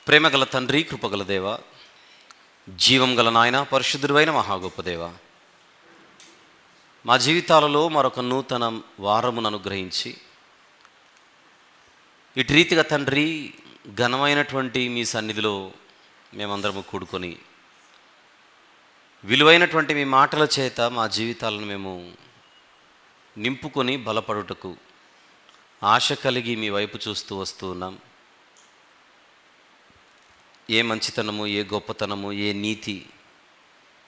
ప్రేమగల తండ్రి, కృపగల దేవ, జీవం గల నాయన, పరిశుద్ధుడైన మహాగొప్ప దేవ, మా జీవితాలలో మరొక నూతన వారమును అనుగ్రహించి ఇటు రీతిగా తండ్రి ఘనమైనటువంటి మీ సన్నిధిలో మేమందరము కూడుకొని విలువైనటువంటి మీ మాటల చేత మా జీవితాలను మేము నింపుకొని బలపడుటకు ఆశ కలిగి మీ వైపు చూస్తూ వస్తూ ఉన్నాం. ఏ మంచితనము, ఏ గొప్పతనము, ఏ నీతి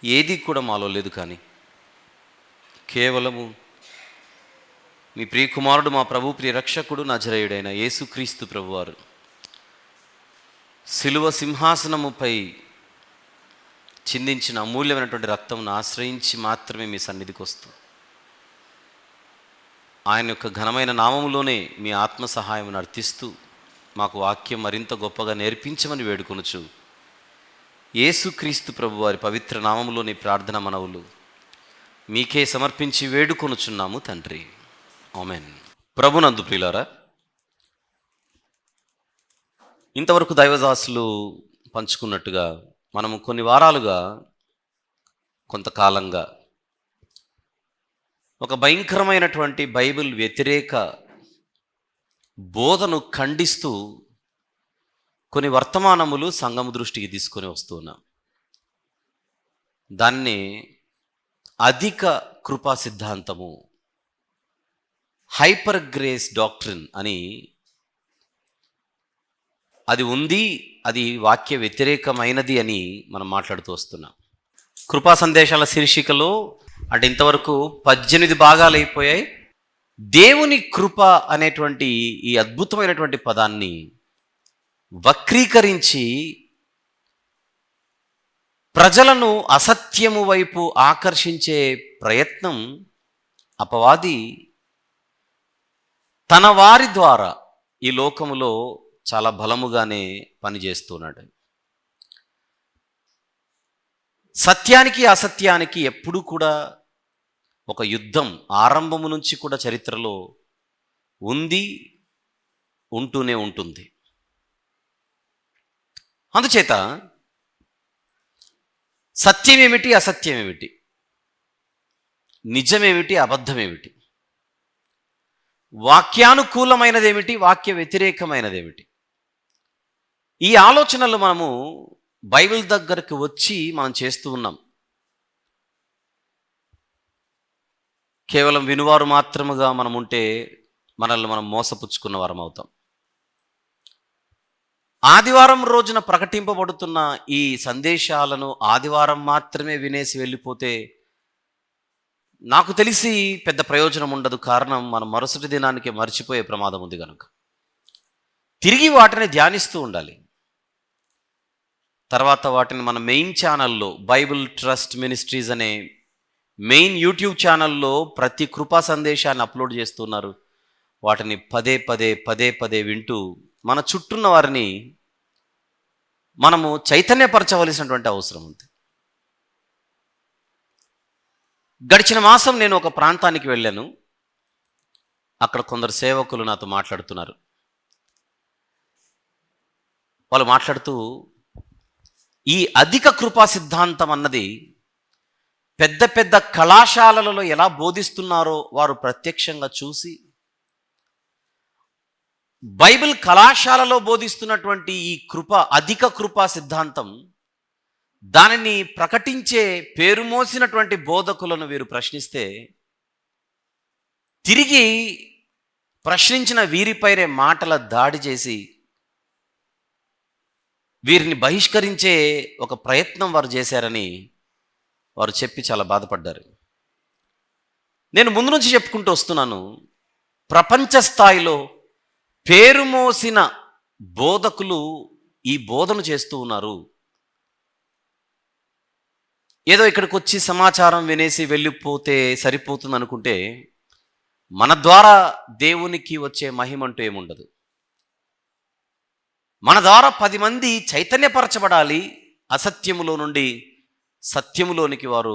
ఏది కూడా మాలో లేదు, కానీ కేవలము మీ ప్రియకుమారుడు, మా ప్రభు ప్రియ రక్షకుడు, నజరేయుడైన యేసుక్రీస్తు ప్రభువారు శిలువ సింహాసనముపై చిందించిన అమూల్యమైనటువంటి రక్తమును ఆశ్రయించి మాత్రమే మీ సన్నిధికి వస్తూ ఆయన యొక్క ఘనమైన నామములోనే మీ ఆత్మ సహాయం నర్తిస్తూ మాకు వాక్యం మరింత గొప్పగా నేర్పించమని వేడుకొనుచు యేసుక్రీస్తు ప్రభు వారి పవిత్ర నామములోని ప్రార్థన మనవులు మీకే సమర్పించి వేడుకొనుచున్నాము తండ్రి. ఆమెన్. ప్రభునందు ప్రియులారా, ఇంతవరకు దైవదాసులు పంచుకున్నట్టుగా మనము కొన్ని వారాలుగా, కొంతకాలంగా ఒక భయంకరమైనటువంటి బైబిల్ వ్యతిరేక బోధను ఖండిస్తూ కొన్ని వర్తమానములు సంఘము దృష్టికి తీసుకొని వస్తున్నాం. దాన్ని అధిక కృపా సిద్ధాంతము, హైపర్ గ్రేస్ డాక్ట్రిన్ అని అది ఉంది, అది వాక్య వ్యతిరేకమైనది అని మనం మాట్లాడుతూ వస్తున్నాం. కృపా సందేశాల శీర్షికలో అంటే ఇంతవరకు 18 భాగాలు అయిపోయాయి. దేవుని కృప అనేటువంటి ఈ అద్భుతమైనటువంటి పదాన్ని వక్రీకరించి ప్రజలను అసత్యము వైపు ఆకర్షించే ప్రయత్నం అపవాది తన వారి ద్వారా ఈ లోకములో చాలా బలముగానే పనిచేస్తున్నాడు. సత్యానికి అసత్యానికి ఎప్పుడూ కూడా ఒక యుద్ధం ఆరంభము నుంచి కూడా చరిత్రలో ఉంది, ఉంటూనే ఉంటుంది. అందుచేత సత్యమేమిటి, అసత్యమేమిటి, నిజమేమిటి, అబద్ధమేమిటి, వాక్యానుకూలమైనదేమిటి, వాక్య వ్యతిరేకమైనదేమిటి, ఈ ఆలోచనలు మనము బైబిల్ దగ్గరకు వచ్చి మనం చేస్తూ ఉన్నాం. కేవలం వినువారు మాత్రముగా మనం ఉంటే మనల్ని మనం మోసపుచ్చుకున్న వారం అవుతాం. ఆదివారం రోజున ప్రకటింపబడుతున్న ఈ సందేశాలను ఆదివారం మాత్రమే వినేసి వెళ్ళిపోతే నాకు తెలిసి పెద్ద ప్రయోజనం ఉండదు. కారణం, మనం మరుసటి దినానికి మర్చిపోయే ప్రమాదం ఉంది కనుక తిరిగి వాటిని ధ్యానిస్తూ ఉండాలి. తర్వాత వాటిని మన మెయిన్ ఛానల్లో, బైబిల్ ట్రస్ట్ మినిస్ట్రీస్ అనే మెయిన్ యూట్యూబ్ ఛానల్లో ప్రతి కృపా సందేశాన్ని అప్లోడ్ చేస్తున్నారు. వాటిని పదే పదే వింటూ మన చుట్టూన్న వారిని మనము చైతన్యపరచవలసినటువంటి అవసరం ఉంది. గడిచిన మాసం నేను ఒక ప్రాంతానికి వెళ్ళాను. అక్కడ కొందరు సేవకులు నాతో మాట్లాడుతున్నారు. వాళ్ళు మాట్లాడుతూ ఈ అధిక కృపా సిద్ధాంతం అన్నది పెద్ద పెద్ద కళాశాలలలో ఎలా బోధిస్తున్నారో వారు ప్రత్యక్షంగా చూసి, బైబిల్ కళాశాలలో బోధిస్తున్నటువంటి ఈ అధిక కృపా సిద్ధాంతం, దానిని ప్రకటించే పేరు మోసినటువంటి బోధకులను వీరు ప్రశ్నిస్తే, తిరిగి ప్రశ్నించిన వీరిపైనే మాటల దాడి చేసి వీరిని బహిష్కరించే ఒక ప్రయత్నం వారు చేశారని వారు చెప్పి చాలా బాధపడ్డారు. నేను ముందు నుంచి చెప్పుకుంటూ వస్తున్నాను, ప్రపంచ స్థాయిలో పేరు మోసిన బోధకులు ఈ బోధన చేస్తూ ఉన్నారు. ఏదో ఇక్కడికి వచ్చి సమాచారం వినేసి వెళ్ళిపోతే సరిపోతుంది అనుకుంటే మన ద్వారా దేవునికి వచ్చే మహిమంటూ ఏముండదు. మన ద్వారా 10 మంది చైతన్యపరచబడాలి, అసత్యములో నుండి సత్యములోనికి వారు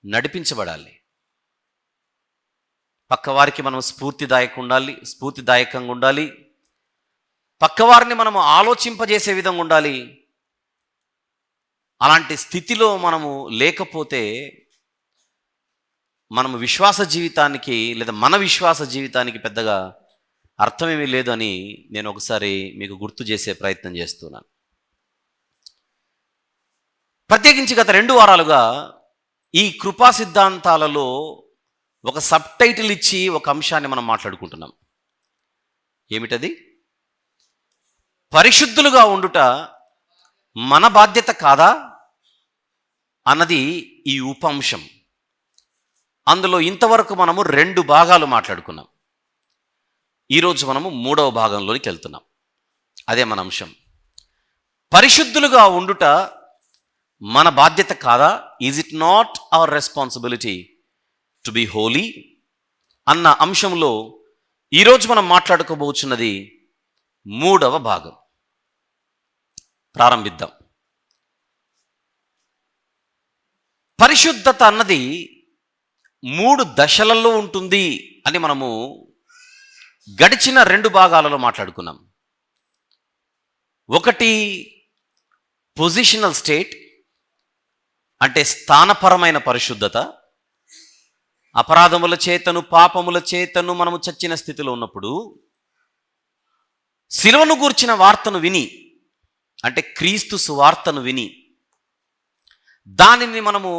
నడిపించబడాలి. పక్కవారికి మనం స్ఫూర్తిదాయకంగా ఉండాలి. పక్కవారిని మనము ఆలోచింపజేసే విధంగా ఉండాలి. అలాంటి స్థితిలో మనము లేకపోతే మనము విశ్వాస జీవితానికి లేదా మన విశ్వాస జీవితానికి పెద్దగా అర్థమేమీ లేదు అని నేను ఒకసారి మీకు గుర్తు చేసే ప్రయత్నం చేస్తున్నాను. ప్రత్యేకించి గత 2 వారాలుగా ఈ కృపా సిద్ధాంతాలలో ఒక సబ్ టైటిల్ ఇచ్చి ఒక అంశాన్ని మనం మాట్లాడుకుంటున్నాం. ఏమిటది? పరిశుద్ధులుగా ఉండుట మన బాధ్యత కాదా అన్నది ఈ ఉపంశం. అందులో ఇంతవరకు మనము 2 భాగాలు మాట్లాడుకున్నాం. ఈరోజు మనము 3వ భాగంలోనికి వెళ్తున్నాం. అదే మన అంశం. పరిశుద్ధులుగా ఉండుట మన బాధ్యత కాదా? Is it not our responsibility to be Holi అన్న అంశంలో ఈరోజు మనం మాట్లాడుకోబోతున్నది 3వ భాగం. ప్రారంభిద్దాం. పరిశుద్ధత అన్నది 3 దశలలో ఉంటుంది అని మనము గడిచిన 2 భాగాలలో మాట్లాడుకున్నాం. ఒకటి పొజిషనల్ స్టేట్, అంటే స్థానపరమైన పరిశుద్ధత. అపరాధముల చేతను పాపముల చేతను మనము చచ్చిన స్థితిలో ఉన్నప్పుడు సిలువను గూర్చిన వార్తను విని, అంటే క్రీస్తు సువార్తను విని దానిని మనము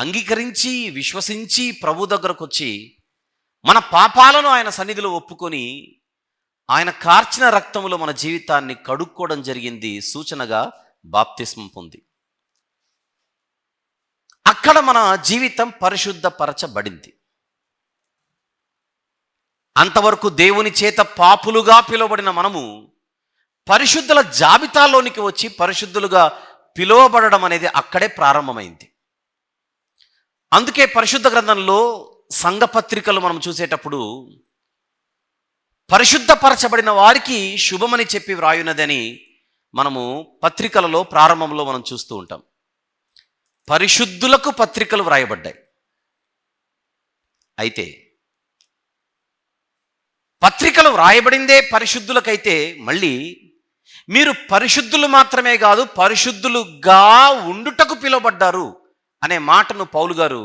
అంగీకరించి విశ్వసించి ప్రభు దగ్గరకు వచ్చి మన పాపాలను ఆయన సన్నిధిలో ఒప్పుకొని ఆయన కార్చిన రక్తములో మన జీవితాన్ని కడుక్కోవడం జరిగింది. సూచనగా బాప్తిస్మం పొంది అక్కడ మన జీవితం పరిశుద్ధపరచబడింది. అంతవరకు దేవుని చేత పాపులుగా పిలువబడిన మనము పరిశుద్ధుల జాబితాలోనికి వచ్చి పరిశుద్ధులుగా పిలువబడడం అనేది అక్కడే ప్రారంభమైంది. అందుకే పరిశుద్ధ గ్రంథంలో సంఘ పత్రికలు మనం చూసేటప్పుడు పరిశుద్ధపరచబడిన వారికి శుభమని చెప్పి వ్రాయున్నదని మనము పత్రికలలో ప్రారంభంలో మనం చూస్తూ ఉంటాం. పరిశుద్ధులకు పత్రికలు వ్రాయబడ్డాయి. అయితే పత్రికలు వ్రాయబడిందే పరిశుద్ధులకైతే మళ్ళీ మీరు పరిశుద్ధులు మాత్రమే కాదు పరిశుద్ధులుగా ఉండుటకు పిలువబడ్డారు అనే మాటను పౌలు గారు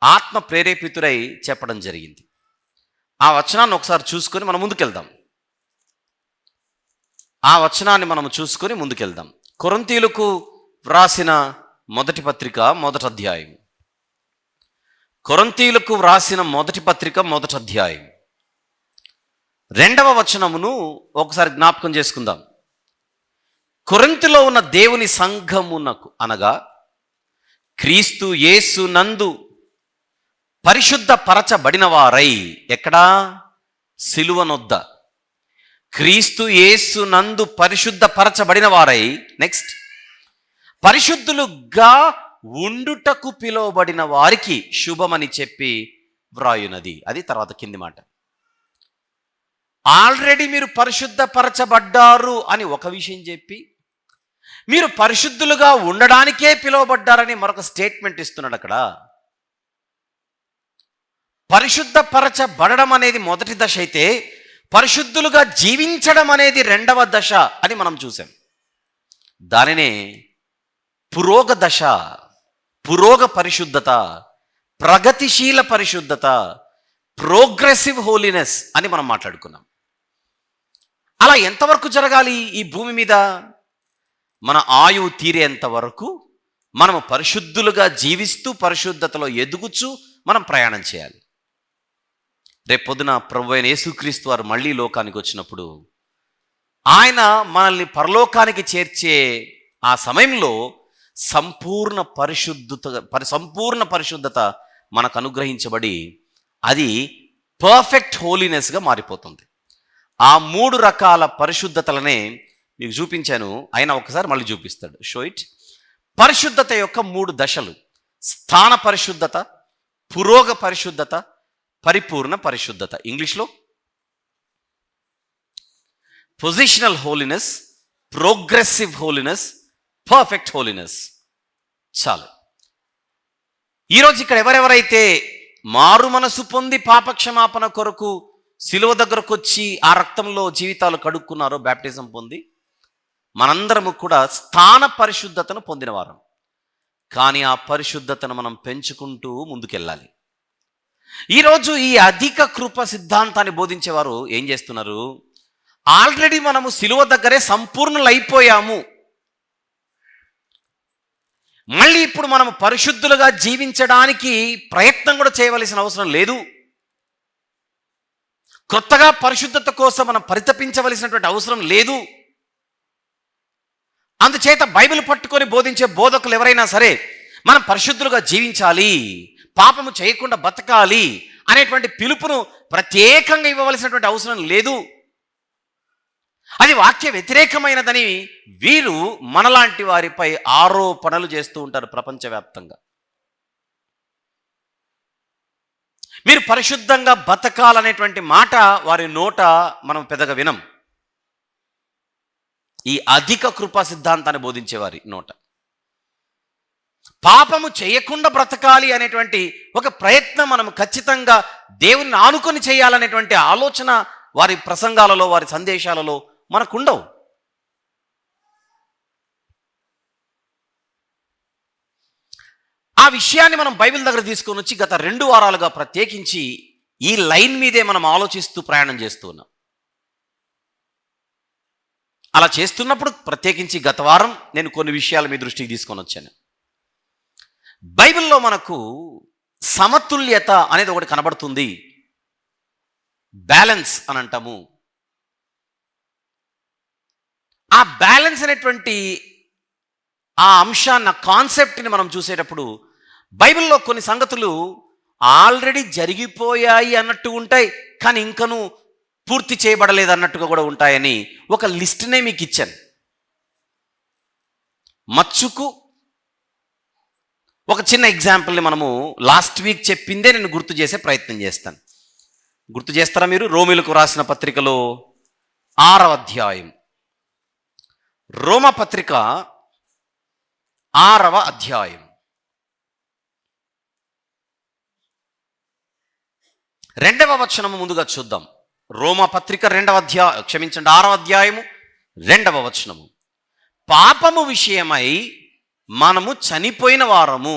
ఆత్మ ప్రేరేపితురై చెప్పడం జరిగింది. ఆ వచనాన్ని ఒకసారి చూసుకొని మనం ముందుకెళ్దాం. కొరింథీయులకు వ్రాసిన మొదటి పత్రిక 1వ అధ్యాయం. కొరింథీయులకు వ్రాసిన మొదటి పత్రిక 1వ అధ్యాయం 2వ వచనమును ఒకసారి జ్ఞాపకం చేసుకుందాం. కొరింథీలో ఉన్న దేవుని సంఘమునకు అనగా క్రీస్తు యేసు నందు పరిశుద్ధపరచబడిన వారై, ఎక్కడా? సిలువనొద్ద. క్రీస్తు యేసు నందు పరిశుద్ధపరచబడిన వారై, నెక్స్ట్ పరిశుద్ధులుగా ఉండుటకు పిలువబడిన వారికి శుభమని చెప్పి వ్రాయునది. అది తర్వాత కింది మాట. ఆల్రెడీ మీరు పరిశుద్ధపరచబడ్డారు అని ఒక విషయం చెప్పి మీరు పరిశుద్ధులుగా ఉండడానికే పిలువబడ్డారని మరొక స్టేట్మెంట్ ఇస్తున్నాడు అక్కడ. పరిశుద్ధపరచబడడం అనేది మొదటి దశ అయితే పరిశుద్ధులుగా జీవించడం అనేది 2వ దశ అని మనం చూసాం. దానినే పురోగ దశ, పురోగ పరిశుద్ధత, ప్రగతిశీల పరిశుద్ధత, ప్రోగ్రెసివ్ హోలీనెస్ అని మనం మాట్లాడుకున్నాం. అలా ఎంతవరకు జరగాలి ఈ భూమి మీద? మన ఆయువు తీరేంత వరకు మనము పరిశుద్ధులుగా జీవిస్తూ పరిశుద్ధతలో ఎదుగుచూ మనం ప్రయాణం చేయాలి. రేపు పొద్దున ప్రభువైన యేసుక్రీస్తు వారు మళ్ళీ లోకానికి వచ్చినప్పుడు ఆయన మనల్ని పరలోకానికి చేర్చే ఆ సమయంలో సంపూర్ణ పరిశుద్ధత మనకు అనుగ్రహించబడి అది పర్ఫెక్ట్ హోలీనెస్గా మారిపోతుంది. ఆ 3 రకాల పరిశుద్ధతలనే మీకు చూపించాను. అయినా ఒకసారి మళ్ళీ చూపిస్తాడు. Show it. పరిశుద్ధత యొక్క 3 దశలు: స్థాన పరిశుద్ధత, పురోగ పరిశుద్ధత, పరిపూర్ణ పరిశుద్ధత. ఇంగ్లీష్లో positional holiness, progressive holiness, perfect holiness. చాలు. ఈరోజు ఇక్కడ ఎవరెవరైతే మారు మనసు పొంది పాపక్షమాపణ కొరకు సిలువ దగ్గరకు వచ్చి ఆ రక్తంలో జీవితాలు కడుక్కున్నారో, బ్యాప్టిజం పొంది, మనందరము కూడా స్థాన పరిశుద్ధతను పొందినవారం. కానీ ఆ పరిశుద్ధతను మనం పెంచుకుంటూ ముందుకెళ్ళాలి. ఈరోజు ఈ అధిక కృప సిద్ధాంతాన్ని బోధించేవారు ఏం చేస్తున్నారు? ఆల్రెడీ మనము సిలువ దగ్గరే సంపూర్ణులైపోయాము, మళ్ళీ ఇప్పుడు మనం పరిశుద్ధులుగా జీవించడానికి ప్రయత్నం కూడా చేయవలసిన అవసరం లేదు, కొత్తగా పరిశుద్ధత కోసం మనం పరితపించవలసినటువంటి అవసరం లేదు. అందుచేత బైబిల్ పట్టుకొని బోధించే బోధకులు ఎవరైనా సరే మనం పరిశుద్ధులుగా జీవించాలి, పాపము చేయకుండా బతకాలి అనేటువంటి పిలుపును ప్రత్యేకంగా ఇవ్వవలసినటువంటి అవసరం లేదు. అది వాక్య వ్యతిరేకమైనదని వీరు మనలాంటి వారిపై ఆరోపణలు చేస్తూ ఉంటారు ప్రపంచవ్యాప్తంగా. మీరు పరిశుద్ధంగా బతకాలనేటువంటి మాట వారి నోట మనం పెద్దగా వినం, ఈ అధిక కృపా సిద్ధాంతాన్ని బోధించేవారి నోట. పాపము చేయకుండా బ్రతకాలి అనేటువంటి ఒక ప్రయత్నం మనం ఖచ్చితంగా దేవుని ఆనుకొని చేయాలనేటువంటి ఆలోచన వారి ప్రసంగాలలో, వారి సందేశాలలో మనకుండవు. ఆ విషయాన్ని మనం బైబిల్ దగ్గర తీసుకొని వచ్చి గత 2 వారాలుగా ప్రత్యేకించి ఈ లైన్ మీదే మనం ఆలోచిస్తూ ప్రయాణం చేస్తూ ఉన్నాం. అలా చేస్తున్నప్పుడు ప్రత్యేకించి గత వారం నేను కొన్ని విషయాలు మీ దృష్టికి తీసుకొని వచ్చాను. బైబిల్లో మనకు సమతుల్యత అనేది ఒకటి కనబడుతుంది, బ్యాలెన్స్ అని అంటాము. ఆ బ్యాలెన్స్ అనేటువంటి ఆ అంశాన్ని, ఆ కాన్సెప్ట్ని మనం చూసేటప్పుడు బైబిల్లో కొన్ని సంగతులు ఆల్రెడీ జరిగిపోయాయి అన్నట్టు ఉంటాయి, కానీ ఇంకను పూర్తి చేయబడలేదు అన్నట్టుగా కూడా ఉంటాయని ఒక లిస్ట్నే మీకు ఇచ్చాను. మచ్చుకు ఒక చిన్న ఎగ్జాంపుల్ని మనము లాస్ట్ వీక్ చెప్పిందే నేను గుర్తు చేసే ప్రయత్నం చేస్తాను. గుర్తు చేస్తారా మీరు? రోమీలకు రాసిన పత్రికలో 6వ అధ్యాయం, రోమ పత్రిక 6వ అధ్యాయం 2వ వచనము ముందుగా చూద్దాం. రోమ పత్రిక 6వ అధ్యాయము 2వ వచనము. పాపము విషయమై మనము చనిపోయిన వారము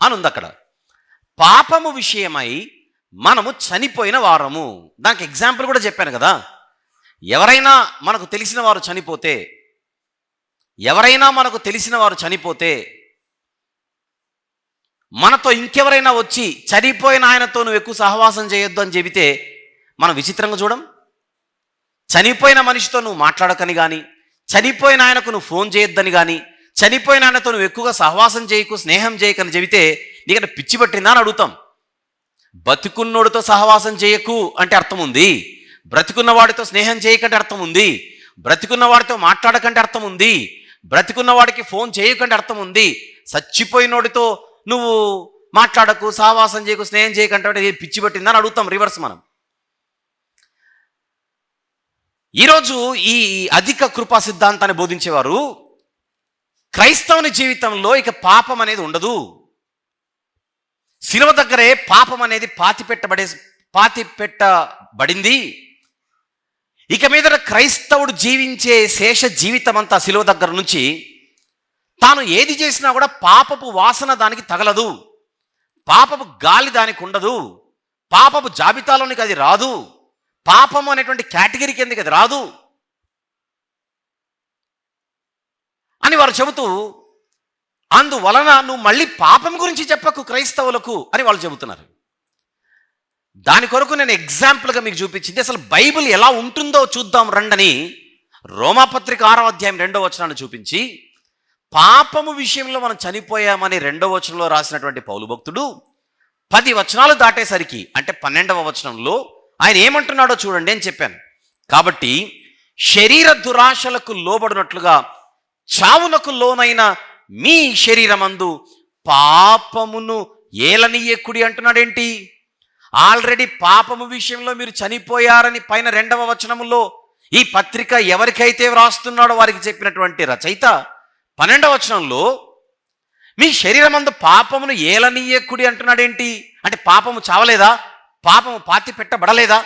అని ఉంది అక్కడ. పాపము విషయమై మనము చనిపోయిన వారము. దానికి ఎగ్జాంపుల్ కూడా చెప్పాను కదా. ఎవరైనా మనకు తెలిసిన వారు చనిపోతే, మనతో ఇంకెవరైనా వచ్చి చనిపోయిన ఆయనతో నువ్వు ఎక్కువ సహవాసం చేయొద్దు అని చెబితే మనం విచిత్రంగా చూడం. చనిపోయిన మనిషితో నువ్వు మాట్లాడకని కానీ, చనిపోయిన ఆయనకు నువ్వు ఫోన్ చేయొద్దని కానీ, చనిపోయిన ఆయనతో నువ్వు ఎక్కువగా సహవాసం చేయకు, స్నేహం చేయకని చెబితే నీకంటే పిచ్చి పట్టిందా అని అడుగుతాం. బతుకున్నోడితో సహవాసం చేయకు అంటే అర్థం ఉంది, బ్రతికున్న వాడితో స్నేహం చేయకంటే అర్థం ఉంది, బ్రతికున్న వాడితో మాట్లాడకంటే అర్థం ఉంది, బ్రతికున్న వాడికి ఫోన్ చేయకంటే అర్థం ఉంది. చచ్చిపోయినోడితో నువ్వు మాట్లాడకు, సహవాసం చేయకు, స్నేహం చేయకంటే పిచ్చి పట్టిందా అని అడుగుతాం రివర్స్ మనం. ఈరోజు ఈ అధిక కృపా సిద్ధాంతాన్ని బోధించేవారు క్రైస్తవుని జీవితంలో ఇక పాపం అనేది ఉండదు, శిలువ దగ్గరే పాపం అనేది పాతి పెట్టబడింది, ఇక మీద క్రైస్తవుడు జీవించే శేష జీవితం అంతా శిలువ దగ్గర నుంచి తాను ఏది చేసినా కూడా పాపపు వాసన దానికి తగలదు, పాపపు గాలి దానికి ఉండదు, పాపపు జాబితాలోనికి అది రాదు, పాపము అనేటువంటి కేటగిరీ కిందకి అది రాదు అని వారు చెబుతూ, అందువలన నువ్వు మళ్ళీ పాపం గురించి చెప్పకు క్రైస్తవులకు అని వాళ్ళు చెబుతున్నారు. దాని కొరకు నేను ఎగ్జాంపుల్గా మీకు చూపించింది అసలు బైబిల్ ఎలా ఉంటుందో చూద్దాం రండని రోమాపత్రిక 6వ అధ్యాయం 2వ వచనాన్ని చూపించి, పాపము విషయంలో మనం చనిపోయామని 2వ వచనంలో రాసినటువంటి పౌలు భక్తుడు 10 వచనాలు దాటేసరికి అంటే 12వ వచనంలో ఆయన ఏమంటున్నాడో చూడండి అని చెప్పాను. కాబట్టి శరీర దురాశలకు లోబడినట్లుగా చావునకు లోనైన మీ శరీరమందు పాపమును ఏలనీయకుడి అంటున్నాడేంటి? ఆల్రెడీ పాపము విషయంలో మీరు చనిపోయారని పైన 2వ వచనములో ఈ పత్రిక ఎవరికైతే వ్రాస్తున్నాడో వారికి చెప్పినటువంటి రచయిత 12వ వచనంలో మీ శరీరమందు పాపమును ఏలనీయకుడి అంటున్నాడేంటి? అంటే పాపము చావలేదా? పాపము పాతి పెట్టబడలేదా?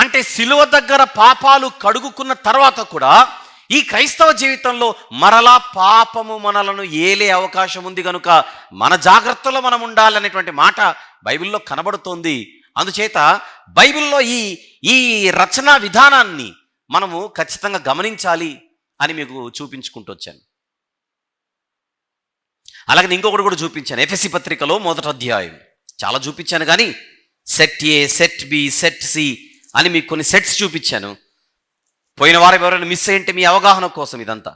అంటే సిలువ దగ్గర పాపాలు కడుగుకున్న తర్వాత కూడా ఈ క్రైస్తవ జీవితంలో మరలా పాపము మనలను ఏలే అవకాశం ఉంది కనుక మన జాగ్రత్తలో మనం ఉండాలనేటువంటి మాట బైబిల్లో కనబడుతోంది. అందుచేత బైబిల్లో ఈ రచనా విధానాన్ని మనము ఖచ్చితంగా గమనించాలి అని మీకు చూపించుకుంటూ వచ్చాను. అలాగే ఇంకొకటి కూడా చూపించాను. ఎఫెసీ పత్రికలో 1వ అధ్యాయం చాలా చూపించాను, కానీ set A, set B, set C అని మీకు కొన్ని సెట్స్ చూపించాను. పోయిన వారం ఎవరైనా మిస్ అయ్యింటే మీ అవగాహన కోసం ఇదంతా.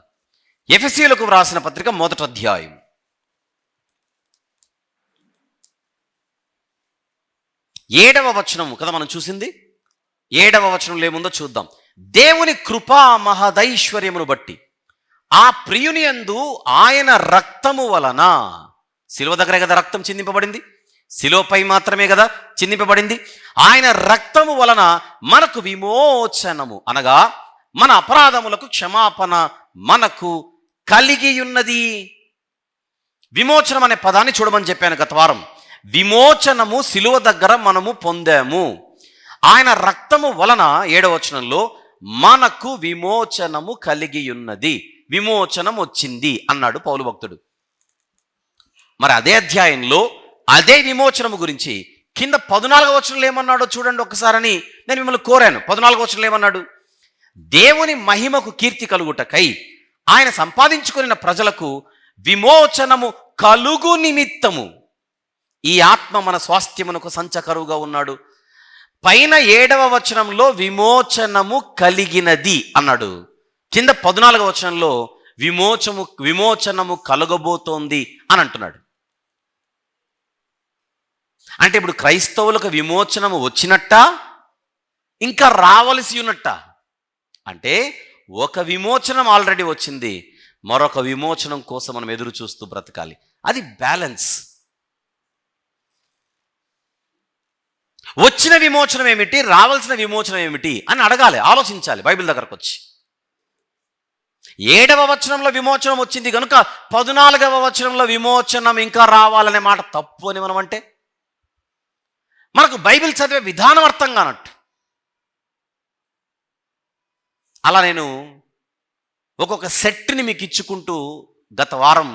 ఎఫెసీయులకు వ్రాసిన పత్రిక 1వ అధ్యాయం 7వ వచనం కదా మనం చూసింది. 7వ వచనంలో ఏముందో చూద్దాం. దేవుని కృపా మహదైశ్వర్యమును బట్టి ఆ ప్రియుని యందు ఆయన రక్తము వలన, శిలువ దగ్గరే కదా రక్తం చిందింపబడింది, శిలువపై మాత్రమే కదా చిందింపబడింది. ఆయన రక్తము వలన మనకు విమోచనము, అనగా మన అపరాధములకు క్షమాపణ మనకు కలిగి ఉన్నది. విమోచనం అనే పదాన్ని చూడమని చెప్పాను గత వారం. విమోచనము శిలువ దగ్గర మనము పొందాము. ఆయన రక్తము వలన 7వ వచనంలో మనకు విమోచనము కలిగి ఉన్నది, విమోచనం వచ్చింది అన్నాడు పౌలు భక్తుడు. మరి అదే అధ్యాయంలో అదే విమోచనము గురించి కింద 14వ వచనంలో ఏమన్నాడో చూడండి ఒకసారని నేను మిమ్మల్ని కోరాను. 14వ వచనంలో ఏమన్నాడు? దేవుని మహిమకు కీర్తి కలుగుటకై ఆయన సంపాదించుకున్న ప్రజలకు విమోచనము కలుగు నిమిత్తము ఈ ఆత్మ మన స్వాస్థ్యమునకు సంచకరువుగా ఉన్నాడు. పైన 7వ వచనంలో విమోచనము కలిగినది అన్నాడు, కింద 14వ వచనంలో విమోచనము కలగబోతోంది అని అంటున్నాడు. అంటే ఇప్పుడు క్రైస్తవులకు విమోచనము వచ్చినట్ట, ఇంకా రావలసి ఉన్నట్ట? అంటే ఒక విమోచనం ఆల్రెడీ వచ్చింది, మరొక విమోచనం కోసం మనం ఎదురు చూస్తూ బ్రతకాలి. అది బ్యాలెన్స్. వచ్చిన విమోచనం ఏమిటి, రావాల్సిన విమోచనం ఏమిటి అని అడగాలి, ఆలోచించాలి బైబిల్ దగ్గరకు వచ్చి. 7వ వచనంలో విమోచనం వచ్చింది కనుక 14వ వచనంలో విమోచనం ఇంకా రావాలనే మాట తప్పు అని మనం అంటే మనకు బైబిల్ చదివే విధానం అర్థం కానట్టు. అలా నేను ఒక్కొక్క సెట్ని మీకు ఇచ్చుకుంటూ గత వారం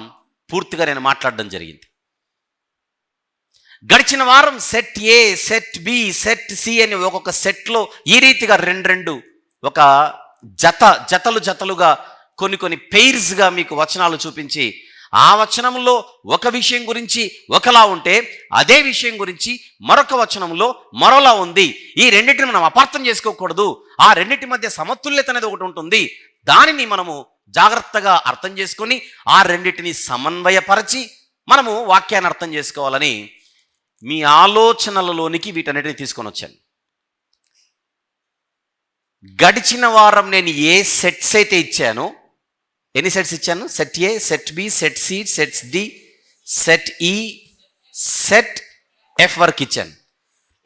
పూర్తిగా నేను మాట్లాడడం జరిగింది. గడిచిన వారం set A, set B, set C అని ఒక్కొక్క సెట్లో ఈ రీతిగా రెండు ఒక జతలుగా కొన్ని పెయిర్స్గా మీకు వచనాలు చూపించి, ఆ వచనంలో ఒక విషయం గురించి ఒకలా ఉంటే అదే విషయం గురించి మరొక వచనంలో మరోలా ఉంది. ఈ రెండింటిని మనం అపార్థం చేసుకోకూడదు. ఆ రెండింటి మధ్య సమతుల్యత అనేది ఒకటి ఉంటుంది. దానిని మనము జాగ్రత్తగా అర్థం చేసుకొని ఆ రెండింటిని సమన్వయపరచి మనము వాక్యాన్ని అర్థం చేసుకోవాలని మీ ఆలోచనలలోనికి వీటన్నిటిని తీసుకొని వచ్చాను. గడిచిన వారం నేను ఏ సెట్స్ అయితే ఇచ్చానో, ఎన్ని సెట్స్ ఇచ్చాను? Set A, set B, set C, set D, set E, set F వరకు ఇచ్చాను.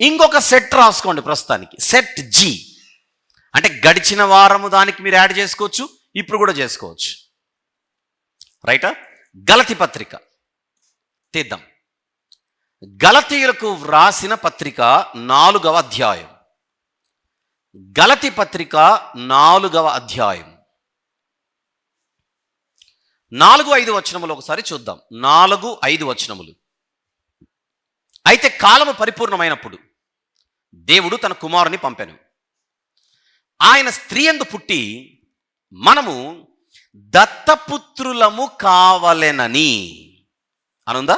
ఇంకొక సెట్ రాసుకోండి ప్రస్తుతానికి, సెట్ జి. అంటే గడిచిన వారము దానికి మీరు యాడ్ చేసుకోవచ్చు, ఇప్పుడు కూడా చేసుకోవచ్చు. రైటా? గలతీ పత్రిక తీద్దాం. గలతీయులకు వ్రాసిన పత్రిక 4వ అధ్యాయం. గలతీ పత్రిక 4వ అధ్యాయం 4-5 వచనములు ఒకసారి చూద్దాం. 4-5 వచనములు. అయితే కాలము పరిపూర్ణమైనప్పుడు దేవుడు తన కుమారుని పంపెను. ఆయన స్త్రీ యందు పుట్టి మనము దత్తపుత్రులము కావలెనని అనుందా?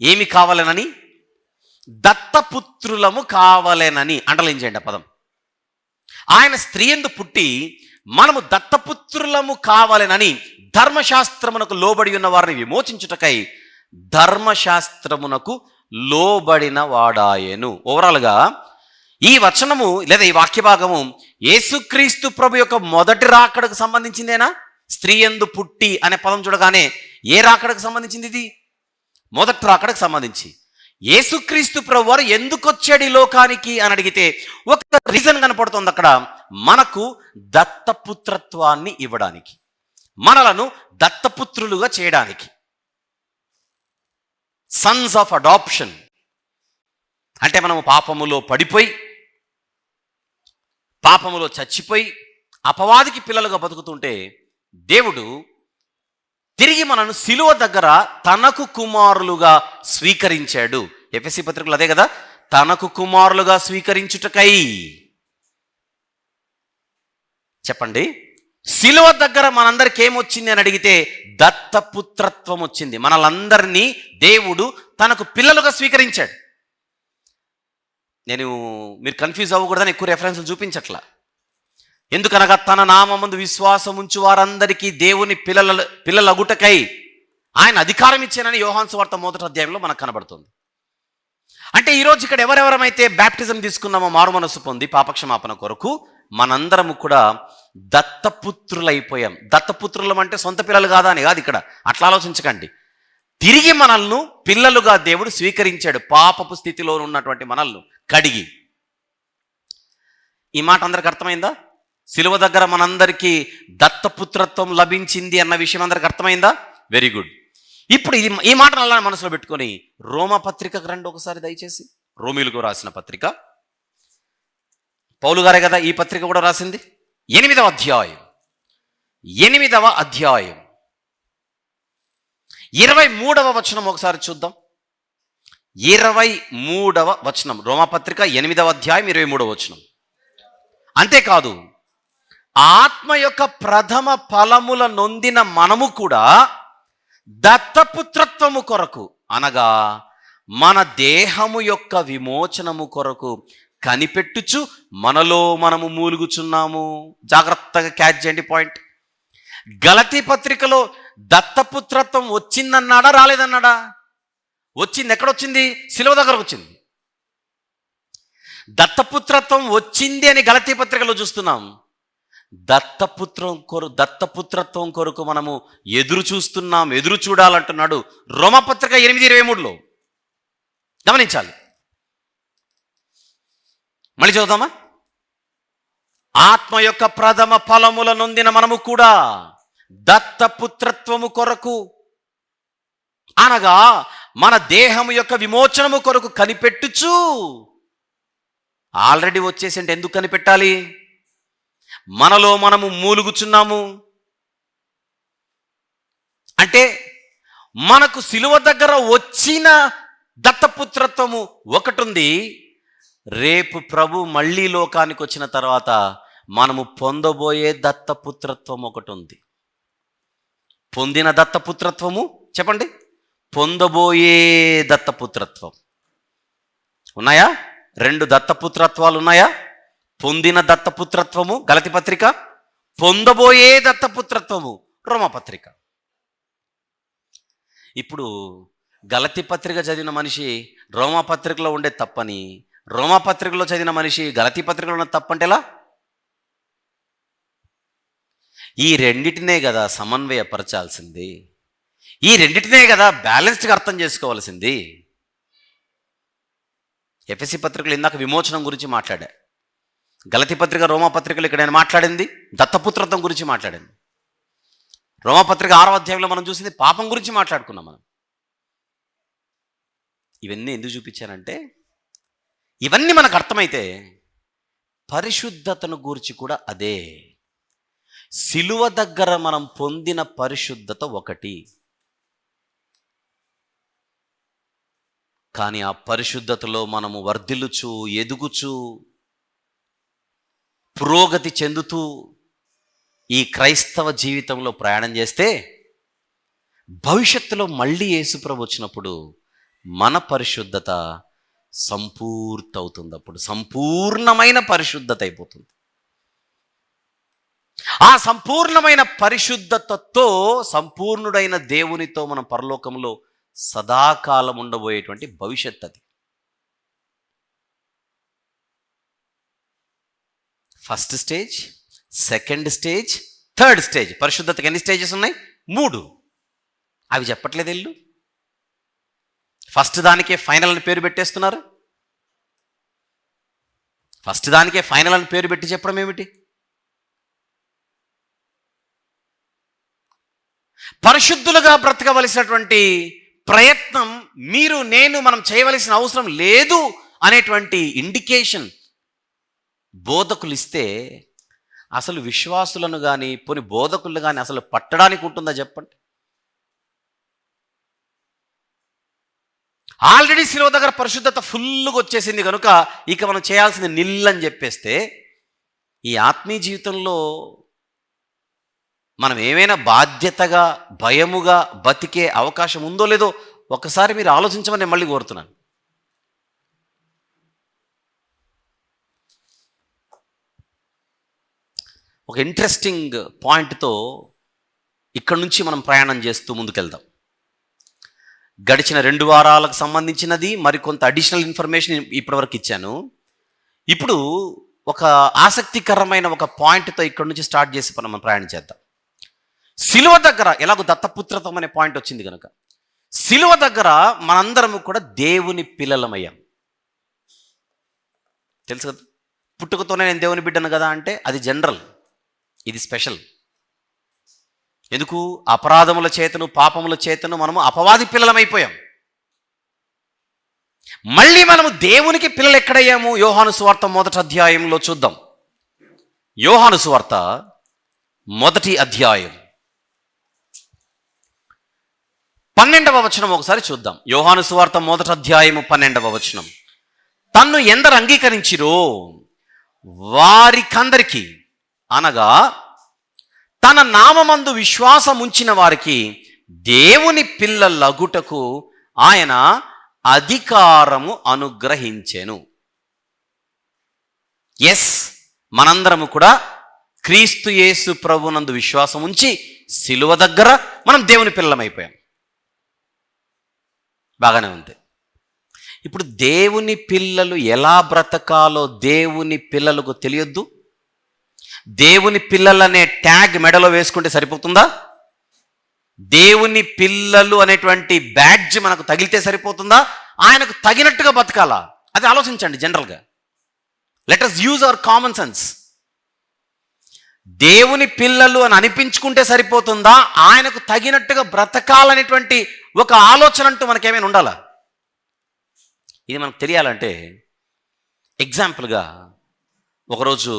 ఏమి కావాలనని? దత్తపుత్రులము కావాలెనని. అండర్లైన్ చేయండి ఆ పదం. ఆయన స్త్రీ యందు పుట్టి మనము దత్తపుత్రులము కావాలెనని ధర్మశాస్త్రమునకు లోబడి ఉన్న వారిని విమోచించుటకై ధర్మశాస్త్రమునకు లోబడిన వాడాయెను. ఓవరాల్గా ఈ వచనము లేదా ఈ వాక్య భాగము యేసుక్రీస్తు ప్రభు యొక్క మొదటి రాకడకు సంబంధించిందేనా? స్త్రీ యందు పుట్టి అనే పదం చూడగానే ఏ రాకడకు సంబంధించింది ఇది? మొదటి రాకడకు సంబంధించి. యేసుక్రీస్తు ప్రభు వారు ఎందుకు వచ్చాడు ఈ లోకానికి అని అడిగితే ఒక రీజన్ కనపడుతుంది అక్కడ. మనకు దత్తపుత్రత్వాన్ని ఇవ్వడానికి, మనలను దత్తపుత్రులుగా చేయడానికి. సన్స్ ఆఫ్ అడాప్షన్ అంటే మనము పాపములో పడిపోయి పాపములో చచ్చిపోయి అపవాదికి పిల్లలుగా బతుకుతుంటే దేవుడు తిరిగి మనను సిలువ దగ్గర తనకు కుమారులుగా స్వీకరించాడు. ఎఫెసీ పత్రికలు అదే కదా, తనకు కుమారులుగా స్వీకరించుటకై. చెప్పండి, సిలువ దగ్గర మనందరికి ఏమొచ్చింది అని అడిగితే దత్తపుత్రత్వం వచ్చింది. మనలందరినీ దేవుడు తనకు పిల్లలుగా స్వీకరించాడు. మీరు కన్ఫ్యూజ్ అవ్వకూడదని ఎక్కువ రెఫరెన్స్లు చూపించట్లా. ఎందుకనగా తన నామమందు విశ్వాసం ఉంచు వారందరికీ దేవుని పిల్లలగుటకై ఆయన అధికారం ఇచ్చానని యోహాను సువార్త 1వ అధ్యాయంలో మనకు కనబడుతుంది. అంటే ఈరోజు ఇక్కడ ఎవరెవరమైతే బ్యాప్టిజం తీసుకున్నామో, మారు మనస్సు పొంది పాపక్షమాపణ కొరకు, మనందరము కూడా దత్తపుత్రులైపోయాం. దత్తపుత్రులం అంటే సొంత పిల్లలు కాదా అని కాదు, ఇక్కడ అట్లా ఆలోచించకండి. తిరిగి మనల్ని పిల్లలుగా దేవుడు స్వీకరించాడు, పాపపు స్థితిలో ఉన్నటువంటి మనల్ని కడిగి. ఈ మాట అందరికి అర్థమైందా? సిలువ దగ్గర మనందరికీ దత్తపుత్రత్వం లభించింది అన్న విషయం అందరికి అర్థమైందా? Very good. ఇప్పుడు ఈ మాటను అలా మనసులో పెట్టుకొని రోమపత్రికకు రండి ఒకసారి దయచేసి. రోమీలకు రాసిన పత్రిక, పౌలు గారే కదా ఈ పత్రిక కూడా రాసింది. 8వ అధ్యాయం 23వ వచనం ఒకసారి చూద్దాం. 23వ వచనం, రోమపత్రిక 8వ అధ్యాయం 23వ వచనం. అంతేకాదు, ఆత్మ యొక్క ప్రథమ ఫలముల నొందిన మనము కూడా దత్తపుత్రత్వము కొరకు, అనగా మన దేహము యొక్క విమోచనము కొరకు కనిపెట్టుచు మనలో మనము మూలుగుచున్నాము. జాగ్రత్తగా క్యాచ్ చేయండి పాయింట్. గలతీ పత్రికలో దత్తపుత్రత్వం వచ్చిందన్నాడా రాలేదన్నాడా? వచ్చింది. ఎక్కడొచ్చింది? సిలువ దగ్గర వచ్చింది. దత్తపుత్రత్వం వచ్చింది అని గలతీ పత్రికలో చూస్తున్నాం. దత్తపుత్రత్వం కొరకు మనము ఎదురు చూస్తున్నాం, ఎదురు చూడాలంటున్నాడు రోమపత్రిక 8:23లో. గమనించాలి. మళ్ళీ చదువుతామా? ఆత్మ యొక్క ప్రథమ ఫలముల నొందిన మనము కూడా దత్తపుత్రత్వము కొరకు, అనగా మన దేహము యొక్క విమోచనము కొరకు కనిపెట్టుచు. ఆల్రెడీ వచ్చేసి అంటే ఎందుకు కనిపెట్టాలి? మనలో మనము మూలుగుచున్నాము అంటే మనకు సిలువ దగ్గర వచ్చిన దత్తపుత్రత్వము ఒకటి ఉంది. రేపు ప్రభు మళ్ళీ లోకానికి వచ్చిన తర్వాత మనము పొందబోయే దత్తపుత్రత్వం ఒకటి ఉంది. పొందిన దత్తపుత్రత్వము చెప్పండి, పొందబోయే దత్తపుత్రత్వం ఉన్నాయా? 2 దత్తపుత్రత్వాలు ఉన్నాయా? పొందిన దత్తపుత్రత్వము గలతీ పత్రిక, పొందబోయే దత్తపుత్రత్వము రోమపత్రిక. ఇప్పుడు గలతీ పత్రిక చదివిన మనిషి రోమపత్రికలో ఉండే తప్పని, రోమపత్రికలో చదివిన మనిషి గలతీ పత్రికలో ఉన్న తప్పంటే ఎలా? ఈ రెండిటినే కదా సమన్వయపరచాల్సింది, ఈ రెండిటినే కదా బ్యాలెన్స్డ్గా అర్థం చేసుకోవాల్సింది. ఎఫెసీ పత్రికలు ఇందాక విమోచనం గురించి మాట్లాడా, గలతీ పత్రిక రోమపత్రికలు ఇక్కడ నేను మాట్లాడింది దత్తపుత్రత్వం గురించి మాట్లాడింది. రోమపత్రిక 6వ అధ్యాయంలో మనం చూసింది పాపం గురించి మాట్లాడుకున్నాం మనం. ఇవన్నీ ఎందుకు చూపించానంటే, ఇవన్నీ మనకు అర్థమైతే పరిశుద్ధతను గురించి కూడా అదే. సిలువ దగ్గర మనం పొందిన పరిశుద్ధత ఒకటి, కానీ ఆ పరిశుద్ధతలో మనము వర్ధిల్లుచు, ఎదుగుచు, పురోగతి చెందుతూ ఈ క్రైస్తవ జీవితంలో ప్రయాణం చేస్తే భవిష్యత్తులో మళ్ళీ యేసుప్రభు వచ్చినప్పుడు మన పరిశుద్ధత సంపూర్తవుతుంది. అప్పుడు సంపూర్ణమైన పరిశుద్ధత అయిపోతుంది. ఆ సంపూర్ణమైన పరిశుద్ధతతో సంపూర్ణుడైన దేవునితో మనం పరలోకంలో సదాకాలం ఉండబోయేటువంటి భవిష్యత్ అది. First stage, second stage, third stage. పరిశుద్ధతకి ఎన్ని స్టేజెస్ ఉన్నాయి? 3. అవి చెప్పట్లేదు వీళ్ళు. ఫస్ట్ దానికే ఫైనల్ అని పేరు పెట్టేస్తున్నారు. ఫస్ట్ దానికే ఫైనల్ అని పేరు పెట్టి చెప్పడం ఏమిటి? పరిశుద్ధులుగా బ్రతకవలసినటువంటి ప్రయత్నం మనం చేయవలసిన అవసరం లేదు అనేటువంటి ఇండికేషన్ బోధకులు ఇస్తే అసలు విశ్వాసులను కానీ పోని బోధకులను కానీ అసలు పట్టడానికి ఉంటుందా చెప్పండి? ఆల్రెడీ శిలువ దగ్గర పరిశుద్ధత ఫుల్గా వచ్చేసింది కనుక ఇక మనం చేయాల్సింది నిల్లని చెప్పేస్తే ఈ ఆత్మీయ జీవితంలో మనం ఏమైనా బాధ్యతగా భయముగా బతికే అవకాశం ఉందో లేదో ఒకసారి మీరు ఆలోచించమని నేను మళ్ళీ కోరుతున్నాను. ఒక ఇంట్రెస్టింగ్ పాయింట్తో ఇక్కడ నుంచి మనం ప్రయాణం చేస్తూ ముందుకెళ్దాం. గడిచిన 2 వారాలకు సంబంధించినది మరికొంత అడిషనల్ ఇన్ఫర్మేషన్ ఇప్పటివరకు ఇచ్చాను. ఇప్పుడు ఒక ఆసక్తికరమైన ఒక పాయింట్తో ఇక్కడ నుంచి స్టార్ట్ చేసి మనం ప్రయాణం చేద్దాం. శిలువ దగ్గర ఎలాగో దత్తపుత్రత్వం అనే పాయింట్ వచ్చింది కనుక శిలువ దగ్గర మనందరము కూడా దేవుని పిల్లలమయ్యాం. తెలుసు కదా, పుట్టుకతోనే నేను దేవుని బిడ్డను కదా అంటే అది జనరల్, ఇది స్పెషల్. ఎందుకు? అపరాధముల చేతను పాపముల చేతను మనము అపవాది పిల్లలమైపోయాం. మళ్ళీ మనము దేవునికి పిల్లలు ఎక్కడయ్యాము? యోహాను సువార్త 1వ అధ్యాయంలో చూద్దాం. యోహాను సువార్త 1వ అధ్యాయం 12వ వచనం ఒకసారి చూద్దాం. యోహాను సువార్త 1వ అధ్యాయము 12వ వచనం. తన్ను ఎందరు అంగీకరించిరో వారికందరికీ, అనగా తన నామమందు విశ్వాసం ఉంచిన వారికి దేవుని పిల్లలగుటకు ఆయన అధికారము అనుగ్రహించెను. ఎస్, మనందరము కూడా క్రీస్తు యేసు ప్రభునందు విశ్వాసం ఉంచి శిలువ దగ్గర మనం దేవుని పిల్లలమైపోయాం. బాగానే ఉంది. ఇప్పుడు దేవుని పిల్లలు ఎలా బ్రతకాలో దేవుని పిల్లలకు తెలియొద్దు? దేవుని పిల్లలనే ట్యాగ్ మెడలో వేసుకుంటే సరిపోతుందా? దేవుని పిల్లలు అనేటువంటి బ్యాడ్జ్ మనకు తగిలితే సరిపోతుందా? ఆయనకు తగినట్టుగా బతకాలా? అది ఆలోచించండి. జనరల్గా let us use our common sense. దేవుని పిల్లలు అని అనిపించుకుంటే సరిపోతుందా? ఆయనకు తగినట్టుగా బ్రతకాలనేటువంటి ఒక ఆలోచన అంటూ మనకేమైనా ఉండాలా? ఇది మనకు తెలియాలంటే ఎగ్జాంపుల్గా ఒకరోజు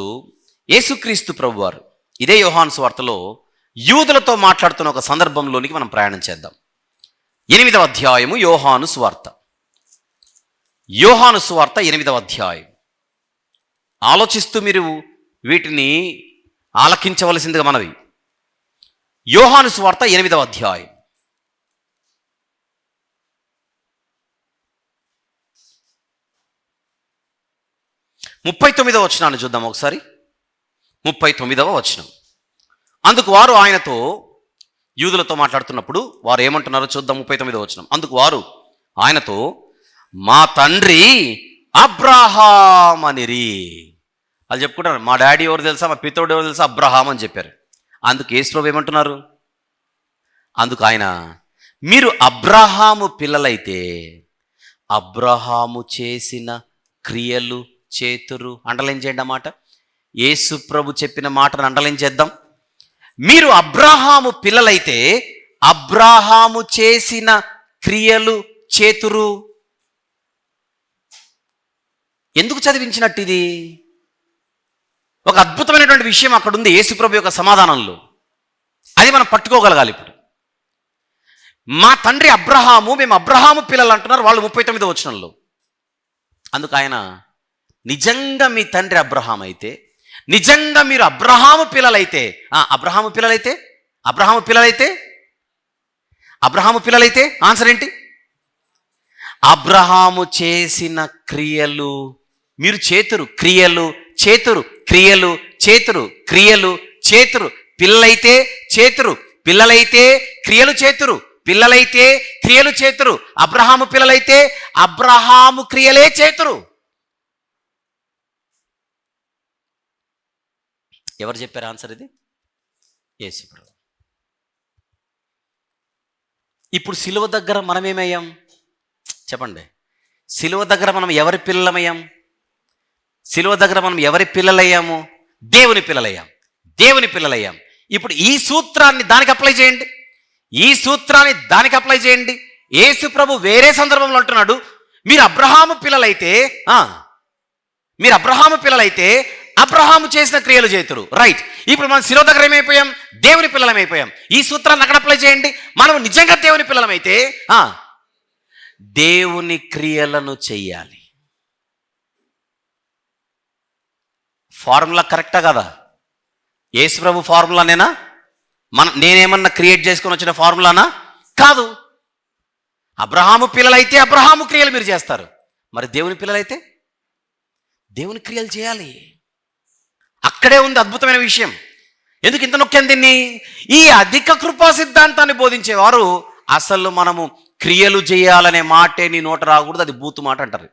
యేసుక్రీస్తు ప్రభువారు ఇదే యోహాను సువార్తలో యూదులతో మాట్లాడుతున్న ఒక సందర్భంలోనికి మనం ప్రయాణం చేద్దాం. 8వ అధ్యాయము యోహాను సువార్త. యోహాను సువార్త 8వ అధ్యాయం. ఆలోచిస్తూ మీరు వీటిని ఆలకించవలసిందిగా మనవి. యోహాను సువార్త 8వ అధ్యాయం 39వ వచనాన్ని చూద్దాం ఒకసారి. 39వ వచనం. అందుకు వారు ఆయనతో, యూదులతో మాట్లాడుతున్నప్పుడు వారు ఏమంటున్నారో చూద్దాం. 39వ వచనం. అందుకు వారు ఆయనతో, మా తండ్రి అబ్రహాం అనిరి. వాళ్ళు చెప్పుకుంటారు, మా డాడీ ఎవరు తెలుసా, మా పితోడు ఎవరు తెలుసా, అబ్రహాం అని చెప్పారు. అందుకు యేసు ప్రభువు ఏమంటున్నారు? అందుకు ఆయన, మీరు అబ్రహాము పిల్లలైతే అబ్రహాము చేసిన క్రియలు చేతురు. అండర్లైన్ చేయండి అన్నమాట. యేసు ప్రభు చెప్పిన మాటను అండర్లైన్ చేద్దాం. మీరు అబ్రహాము పిల్లలైతే అబ్రహాము చేసిన క్రియలు చేతురు. ఎందుకు చదివించినట్టు? ఇది ఒక అద్భుతమైనటువంటి విషయం అక్కడ ఉంది యేసు ప్రభు యొక్క సమాధానంలో. అది మనం పట్టుకోగలగాలి. ఇప్పుడు మా తండ్రి అబ్రహాము, మేము అబ్రహాము పిల్లలు అంటున్నారు వాళ్ళు 39వ వచనంలో. అందుకు ఆయన, నిజంగా మీ తండ్రి అబ్రహాం అయితే, నిజంగా మీరు అబ్రహాము పిల్లలైతే, అబ్రహాము పిల్లలైతే ఆన్సర్ ఏంటి? అబ్రహాము చేసిన క్రియలు మీరు చేతురు. క్రియలు చేతురు, క్రియలు చేతురు, క్రియలు చేతురు. పిల్లలైతే చేతురు, పిల్లలైతే క్రియలు చేతురు, పిల్లలైతే క్రియలు చేతురు. అబ్రహాము పిల్లలైతే అబ్రహాము క్రియలే చేతురు. ఎవరు చెప్పారు ఆన్సర్? ఇది యేసు ప్రభు. ఇప్పుడు సిలువ దగ్గర మనం ఏమయ్యాం చెప్పండి? సిలువ దగ్గర మనం ఎవరి పిల్లలమయ్యాం? సిలువ దగ్గర మనం ఎవరి పిల్లలయ్యాము? దేవుని పిల్లలయ్యాం. దేవుని పిల్లలయ్యాం. ఇప్పుడు ఈ సూత్రాన్ని దానికి అప్లై చేయండి. ఈ సూత్రాన్ని దానికి అప్లై చేయండి. యేసు ప్రభు వేరే సందర్భంలో అంటున్నాడు, మీరు అబ్రహాము పిల్లలైతే అబ్రహాము చేసిన క్రియలు చేతురు. రైట్. ఇప్పుడు మనం శిలో దగ్గర ఏమైపోయాం? దేవుని పిల్లలమైపోయాం. ఈ సూత్రాన్ని అక్కడ అప్లై చేయండి. మనం నిజంగా దేవుని పిల్లలమైతే దేవుని క్రియలను చెయ్యాలి. ఫార్ములా కరెక్టా కదా? యేసు ప్రభు ఫార్ములానేనా? నేనేమన్నా క్రియేట్ చేసుకొని వచ్చిన ఫార్ములానా? కాదు. అబ్రహాము పిల్లలైతే అబ్రహాము క్రియలు మీరు చేస్తారు. మరి దేవుని పిల్లలైతే దేవుని క్రియలు చేయాలి. అక్కడే ఉంది అద్భుతమైన విషయం. ఎందుకు ఇంత నొక్కాను దీన్ని? ఈ అధిక కృపా సిద్ధాంతాన్ని బోధించేవారు అసలు మనము క్రియలు చేయాలనే మాటే నీ నోట రాకూడదు, అది బూతు మాట అంటారు.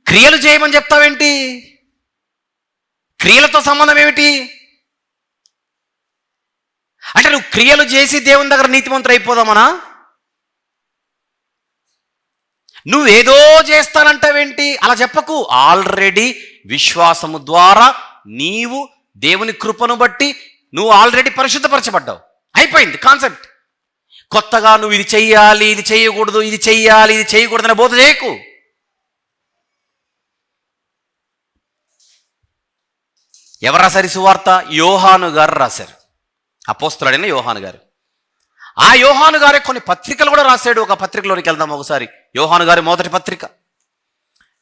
క్రియలు చేయమని చెప్తావేంటి? క్రియలతో సంబంధం ఏమిటి? అంటే నువ్వు క్రియలు చేసి దేవుని దగ్గర నీతిమంతుడు అయిపోదామనా? నువ్వేదో చేస్తానంటావేంటి? అలా చెప్పకు. ఆల్రెడీ విశ్వాసము ద్వారా నీవు దేవుని కృపను బట్టి నువ్వు ఆల్రెడీ పరిశుద్ధపరచబడ్డావు. అయిపోయింది కాన్సెప్ట్. కొత్తగా నువ్వు ఇది చెయ్యాలి, ఇది చేయకూడదు, ఇది చెయ్యాలి, ఇది చేయకూడదు అనే బోధ చేయకు. ఎవరు రాశారు ఈ సువార్త? యోహాను గారు రాశారు. అపోస్తలుడైన యోహాను గారు. ఆ యోహాను గారే కొన్ని పత్రికలు కూడా రాశాడు. ఒక పత్రికలోనికి వెళ్దాం ఒకసారి. యోహాను గారి మొదటి పత్రిక,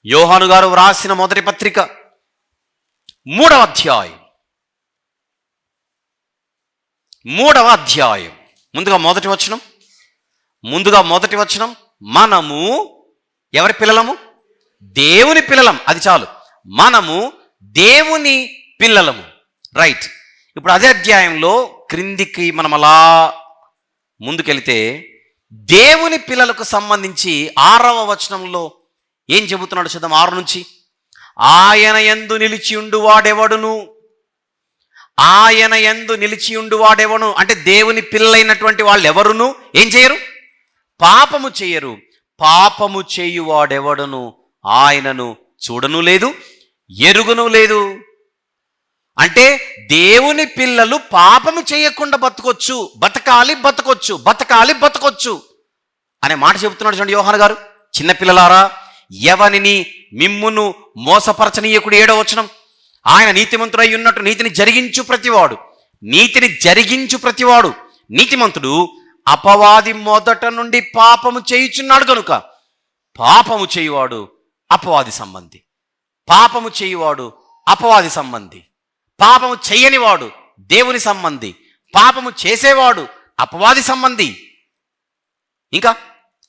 యోహాను గారు రాసిన మొదటి పత్రిక 3వ అధ్యాయం. ముందుగా మొదటి వచనం, మనము ఎవరి పిల్లలము? దేవుని పిల్లలం. అది చాలు. మనము దేవుని పిల్లలము. రైట్. ఇప్పుడు అదే అధ్యాయంలో క్రిందికి మనం అలా ముందుకెళితే దేవుని పిల్లలకు సంబంధించి 6వ వచనంలో ఏం చెబుతున్నాడు చూద్దాం. 6 నుంచి, ఆయన యందు నిలిచి ఉండువాడెవడును, ఆయన యందు నిలిచి ఉండువాడెవను అంటే దేవుని పిల్లలైనటువంటి వాళ్ళు ఎవరును ఏం చేయరు? పాపము చేయరు. పాపము చేయువాడెవడును ఆయనను చూడను లేదు, ఎరుగును లేదు. అంటే దేవుని పిల్లలు పాపము చేయకుండా బతకొచ్చు అనే మాట చెబుతున్నాడు చూడండి యోహాను గారు. చిన్నపిల్లలారా, ఎవనిని మిమ్మును మోసపరచనీయకుడు. 7వ వచనం, ఆయన నీతిమంతుడై ఉన్నట్టు నీతిని జరిగించు ప్రతివాడు నీతిమంతుడు. అపవాది మొదట నుండి పాపము చేయుచున్నాడు కనుక పాపము చేయువాడు అపవాది సంబంధి. పాపము చెయ్యనివాడు దేవుని సంబంధి, పాపము చేసేవాడు అపవాది సంబంధి. ఇంకా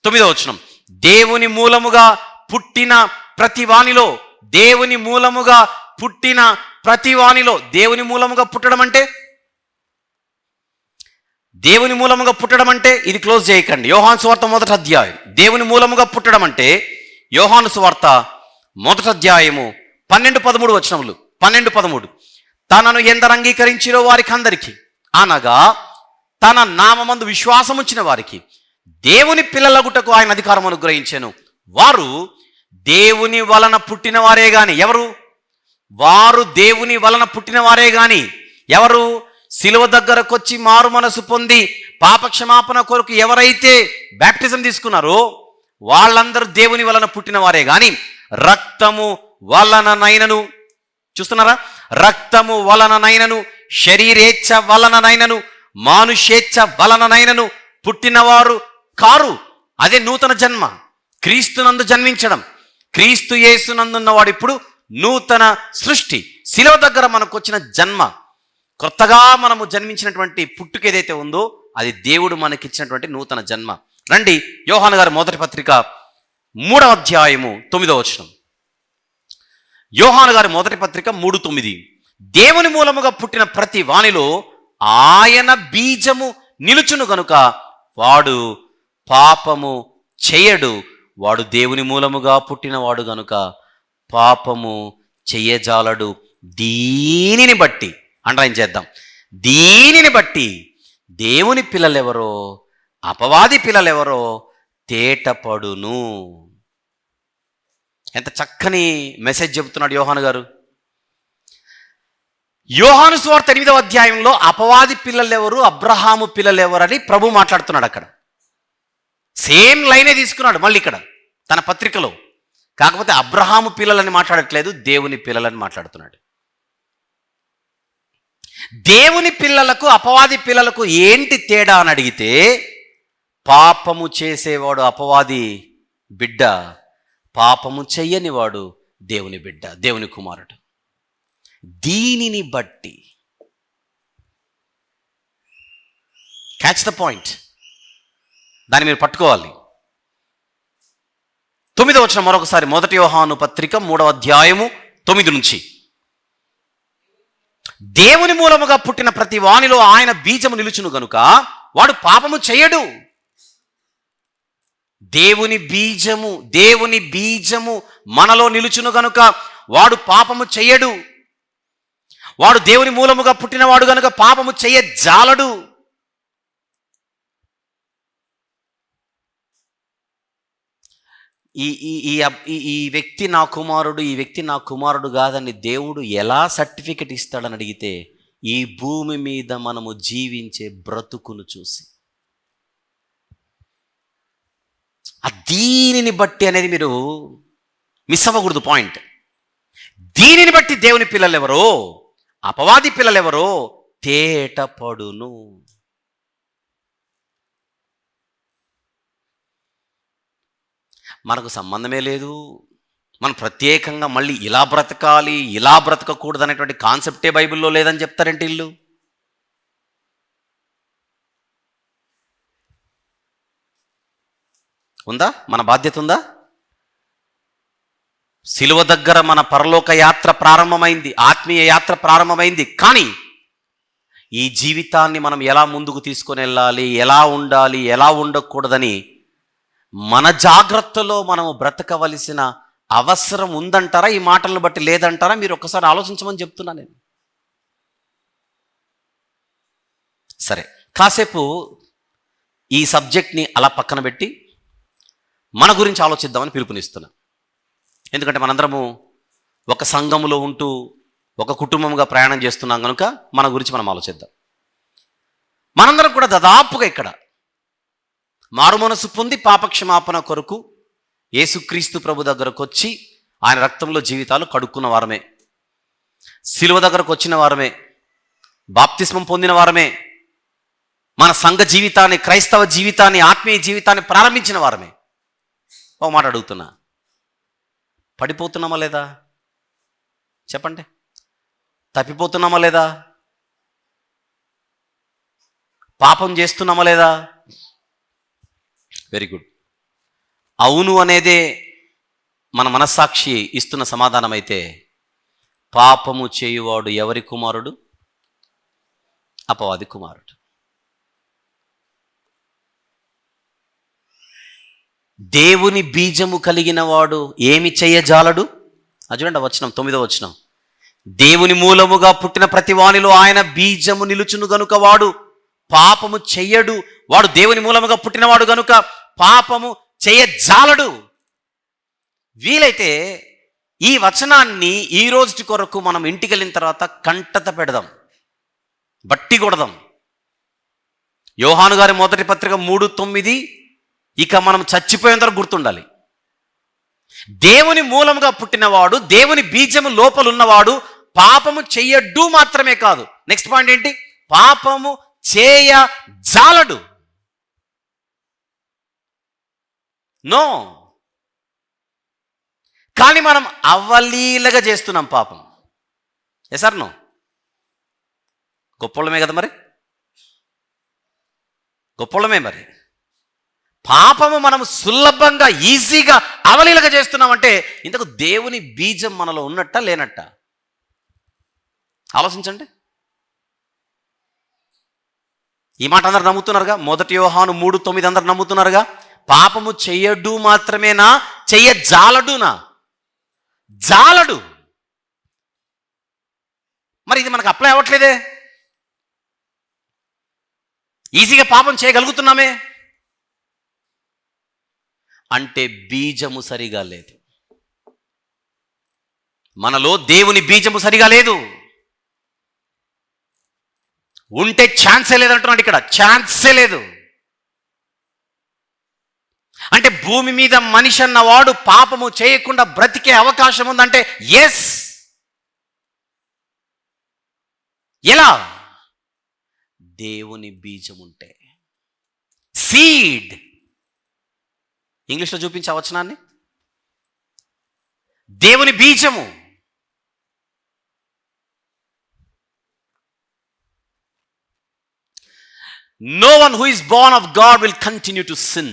9వ వచనం, దేవుని మూలముగా పుట్టిన ప్రతివానిలో దేవుని మూలముగా పుట్టడం అంటే ఇది క్లోజ్ చేయకండి. యోహాను సువార్త 1వ అధ్యాయం. దేవుని మూలముగా పుట్టడం అంటే యోహాను సువార్త 1వ అధ్యాయము 12-13 వచనములు. 12-13, తనను ఎందరు అంగీకరించిరో వారికి అందరికీ, అనగా తన నామమందు విశ్వాసముంచిన వారికి దేవుని పిల్లలగుటకు ఆయన అధికారం అనుగ్రహించెను. వారు దేవుని వలన పుట్టిన వారే గాని ఎవరు? ఎవరు? శిలువ దగ్గరకొచ్చి మారు మనసు పొంది పాపక్షమాపణ కొరకు ఎవరైతే బ్యాప్టిజం తీసుకున్నారో వాళ్ళందరూ దేవుని వలన పుట్టిన వారే గాని రక్తము వలననైనను, చూస్తున్నారా, రక్తము వలననైనను, శరీరేచ్ఛ వలననైనను, మానుషేచ్ఛ వలననైనను పుట్టినవారు కారు. అదే నూతన జన్మ, క్రీస్తునందు జన్మించడం. క్రీస్తు యేసునందున్నవాడు ఇప్పుడు నూతన సృష్టి. శిలువ దగ్గర మనకు వచ్చిన జన్మ, కొత్తగా మనము జన్మించినటువంటి పుట్టుక ఏదైతే ఉందో అది దేవుడు మనకిచ్చినటువంటి నూతన జన్మ. రండి, యోహాను గారి మొదటి పత్రిక 3వ అధ్యాయము 9వ వచనం. యోహాను గారి మొదటి పత్రిక 3:9, దేవుని మూలముగా పుట్టిన ప్రతి వానిలో ఆయన బీజము నిలుచును గనుక వాడు పాపము చేయడు. వాడు దేవుని మూలముగా పుట్టినవాడు గనుక పాపము చెయ్యజాలడు. దీనిని బట్టి అండర్లైన్ చేద్దాం, దీనిని బట్టి దేవుని పిల్లలెవరో అపవాది పిల్లలెవరో తేటపడును. ఎంత చక్కని మెసేజ్ చెబుతున్నాడు యోహాను గారు. యోహాను సువార్త 8వ అధ్యాయంలో అపవాది పిల్లలెవరు, అబ్రహాము పిల్లలెవరు అని ప్రభు మాట్లాడుతున్నాడు. అక్కడ సేమ్ లైనే తీసుకున్నాడు మళ్ళీ ఇక్కడ తన పత్రికలో. కాకపోతే అబ్రహాము పిల్లలని మాట్లాడట్లేదు, దేవుని పిల్లలని మాట్లాడుతున్నాడు. దేవుని పిల్లలకు అపవాది పిల్లలకు ఏంటి తేడా అని అడిగితే, పాపము చేసేవాడు అపవాది బిడ్డ, పాపము చెయ్యనివాడు దేవుని బిడ్డ, దేవుని కుమారుడు. దీనిని బట్టి క్యాచ్ ద పాయింట్, దాన్ని మీరు పట్టుకోవాలి. 9వ వచనం మరొకసారి, 1 యోహాను పత్రిక 3వ అధ్యాయము 9 నుంచి. దేవుని మూలముగా పుట్టిన ప్రతి వానిలో ఆయన బీజము నిలుచును గనుక వాడు పాపము చేయడు. దేవుని బీజము మనలో నిలుచును గనుక వాడు పాపము చెయ్యడు. వాడు దేవుని మూలముగా పుట్టినవాడు గనుక పాపము చెయ్యజాలడు. ఈ వ్యక్తి నా కుమారుడు, ఈ వ్యక్తి నా కుమారుడు కాదని దేవుడు ఎలా సర్టిఫికెట్ ఇస్తాడని అడిగితే, ఈ భూమి మీద మనము జీవించే బ్రతుకును చూసి. దీనిని బట్టి అనేది మీరు మిస్ అవ్వకూడదు పాయింట్. దీనిని బట్టి దేవుని పిల్లలు ఎవరో అపవాది పిల్లలు ఎవరో తేటపడును. మనకు సంబంధమే లేదు, మనం ప్రత్యేకంగా మళ్ళీ ఇలా బ్రతకాలి ఇలా బ్రతకకూడదు అనేటువంటి కాన్సెప్టే బైబిల్లో లేదని చెప్తారేంటి ఇల్లు. ఉందా? మన బాధ్యత ఉందా? సిలువ దగ్గర మన పరలోక యాత్ర ప్రారంభమైంది, ఆత్మీయ యాత్ర ప్రారంభమైంది. కానీ ఈ జీవితాన్ని మనం ఎలా ముందుకు తీసుకొని వెళ్ళాలి, ఎలా ఉండాలి, ఎలా ఉండకూడదని మన జాగ్రత్తలో మనము బ్రతకవలసిన అవసరం ఉందంటారా? ఈ మాటలను బట్టి లేదంటారా? మీరు ఒక్కసారి ఆలోచించమని చెప్తున్నా నేను. సరే, కాసేపు ఈ సబ్జెక్ట్ని అలా పక్కన పెట్టి మన గురించి ఆలోచిద్దామని పిలుపునిస్తున్నా. ఎందుకంటే మనందరము ఒక సంఘములో ఉంటూ ఒక కుటుంబంగా ప్రయాణం చేస్తున్నాం కనుక మన గురించి మనం ఆలోచిద్దాం. మనందరం కూడా దాదాపుగా ఇక్కడ మారుమనసు పొంది పాపక్షమాపణ కొరకు యేసుక్రీస్తు ప్రభు దగ్గరకు వచ్చి ఆయన రక్తంలో జీవితాలు కడుక్కున్న వారమే, సిలువ దగ్గరకు వచ్చిన వారమే, బాప్తిస్మం పొందిన వారమే, మన సంఘ జీవితాన్ని, క్రైస్తవ జీవితాన్ని, ఆత్మీయ జీవితాన్ని ప్రారంభించిన వారమే. ఓ మాట అడుగుతున్నా, పడిపోతున్నామా లేదా? చెప్పండి. తప్పిపోతున్నామా లేదా? పాపం చేస్తున్నామా లేదా? Very good. అవును అనేదే మన మనస్సాక్షి ఇస్తున్న సమాధానం అయితే, పాపము చేయువాడు ఎవరి కుమారుడు? అపవాది కుమారుడు. దేవుని బీజము కలిగిన వాడు ఏమి చేయజాలడు? చూడండి వచనం, 9వ వచనం. దేవుని మూలముగా పుట్టిన ప్రతి వానిలో ఆయన బీజము నిలుచును గనుక వాడు పాపము చెయ్యడు. వాడు దేవుని మూలముగా పుట్టినవాడు గనుక పాపము చేయజాలడు. వీలైతే ఈ వచనాన్ని ఈ రోజు కొరకు మనం ఇంటికి వెళ్ళిన తర్వాత కంటత పెడదాం, బట్టి కొడదాం. యోహాను గారి మొదటి పత్రిక 3:9 ఇక మనం చచ్చిపోయేంత గుర్తుండాలి. దేవుని మూలముగా పుట్టినవాడు, దేవుని బీజము లోపలున్నవాడు పాపము చెయ్యడు మాత్రమే కాదు, నెక్స్ట్ పాయింట్ ఏంటి? పాపము చేయజాలడు. నో, కానీ మనం అవలీలగా చేస్తున్నాం పాపం. సార్ నో, గొప్పోళ్ళమే కదా మరి, గొప్పోళ్ళమే మరి. పాపము మనం సులభంగా ఈజీగా అవలీలగా చేస్తున్నామంటే ఇంతకు దేవుని బీజం మనలో ఉన్నట్ట లేనట్ట? ఆలోచించండి. ఈ మాట అందరు నమ్ముతున్నారుగా? 1 యోహాను 3:9 అందరు నమ్ముతున్నారుగా? పాపము చెయ్యడు మాత్రమేనా, చెయ్యజాలడునా? జాలడు. మరి ఇది మనకు అప్లై అవ్వట్లేదే. ఈజీగా పాపం చేయగలుగుతున్నామే అంటే బీజము సరిగా లేదు, మనలో దేవుని బీజము సరిగా లేదు. ఉంటే ఛాన్సే లేదంటున్నాడు ఇక్కడ, ఛాన్సే లేదు. అంటే భూమి మీద మనిషి అన్నవాడు పాపము చేయకుండా బ్రతికే అవకాశం ఉందంటే ఎస్. ఎలా? దేవుని బీజం ఉంటే. సీడ్. ఇంగ్లీష్లో చూపించే వచనాన్ని. దేవుని బీజము. No one who is born of God will continue to sin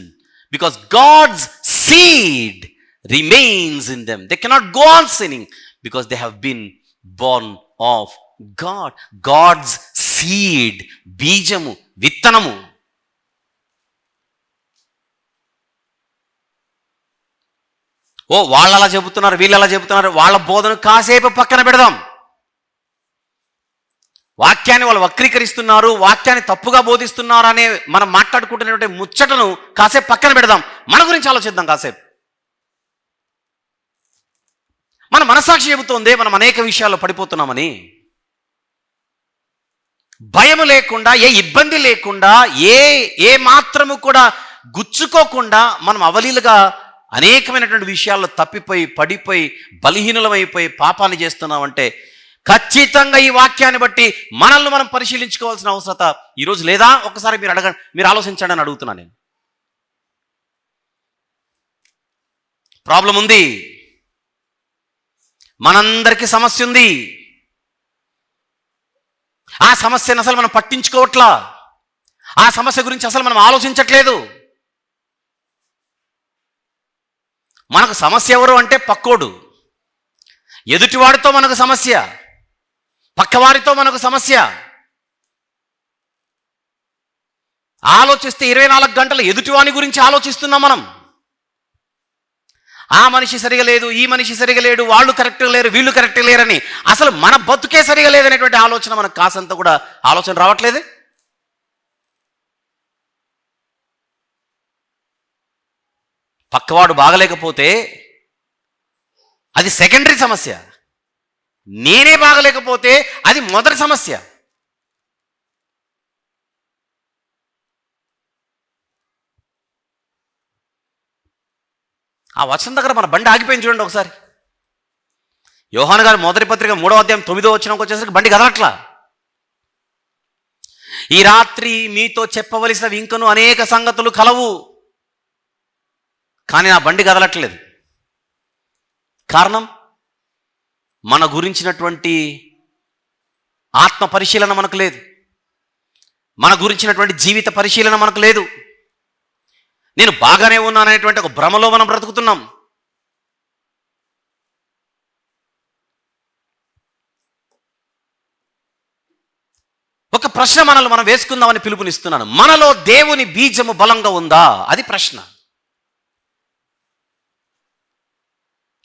because God's seed remains in them. They cannot go on sinning because they have been born of God. God's seed, బీజము, విత్తనము. వాళ్ళు అలా చెబుతున్నారు, వీళ్ళు అలా చెబుతున్నారు, వాళ్ళ బోధన కాసేపు పక్కన పెడదాం. వాక్యాన్ని వాళ్ళు వక్రీకరిస్తున్నారు, వాక్యాన్ని తప్పుగా బోధిస్తున్నారు అనే మనం మాట్లాడుకుంటున్నటువంటి ముచ్చటను కాసేపు పక్కన పెడదాం. మన గురించి ఆలోచిద్దాం కాసేపు. మన మనసాక్షి చెబుతోంది మనం అనేక విషయాల్లో పడిపోతున్నామని. భయం లేకుండా, ఏ ఇబ్బంది లేకుండా, ఏ మాత్రము కూడా గుచ్చుకోకుండా మనం అవలీలుగా అనేకమైనటువంటి విషయాల్లో తప్పిపోయి, పడిపోయి, బలహీనులమైపోయి పాపాన్ని చేస్తున్నామంటే ఖచ్చితంగా ఈ వాక్యాన్ని బట్టి మనల్ని మనం పరిశీలించుకోవాల్సిన అవసరత ఈరోజు లేదా? ఒకసారి మీరు ఆలోచించండి అని అడుగుతున్నాను నేను. ప్రాబ్లం ఉంది, మనందరికీ సమస్య ఉంది. ఆ సమస్యను అసలు మనం పట్టించుకోవట్లా, ఆ సమస్య గురించి అసలు మనం ఆలోచించట్లేదు. మనకు సమస్య ఎవరు అంటే పక్కోడు. ఎదుటివాడితో మనకు సమస్య, పక్కవారితో మనకు సమస్య. ఆలోచిస్తే 24 గంటలు ఎదుటివాని గురించి ఆలోచిస్తున్నాం మనం. ఆ మనిషి సరిగా లేదు, ఈ మనిషి సరిగా లేడు, వాళ్ళు కరెక్ట్గా లేరు, వీళ్ళు కరెక్ట్గా లేరని అసలు మన బతుకే సరిగా లేదనేటువంటి ఆలోచన మనకు కాసంత కూడా ఆలోచన రావట్లేదు. పక్కవాడు బాగలేకపోతే అది సెకండరీ సమస్య, నేనే బాగలేకపోతే అది మొదటి సమస్య. ఆ వచనం దగ్గర మన బండి ఆగిపోయింది చూడండి ఒకసారి. యోహాను గారి మొదటి పత్రిక 3వ అధ్యాయం 9వ వచనంకి వచ్చేసరికి బండి కదలట్లా. ఈ రాత్రి మీతో చెప్పవలసినవి ఇంకను అనేక సంగతులు కలవు, కానీ నా బండి కదలట్లేదు. కారణం, మన గురించినటువంటి ఆత్మ పరిశీలన మనకు లేదు, మన గురించినటువంటి జీవిత పరిశీలన మనకు లేదు. నేను బాగానే ఉన్నాననేటువంటి ఒక భ్రమలో మనం బ్రతుకుతున్నాం. ఒక ప్రశ్న మనల్ని మనం వేసుకుందామని పిలుపునిస్తున్నాను. మనలో దేవుని బీజము బలంగా ఉందా? అది ప్రశ్న.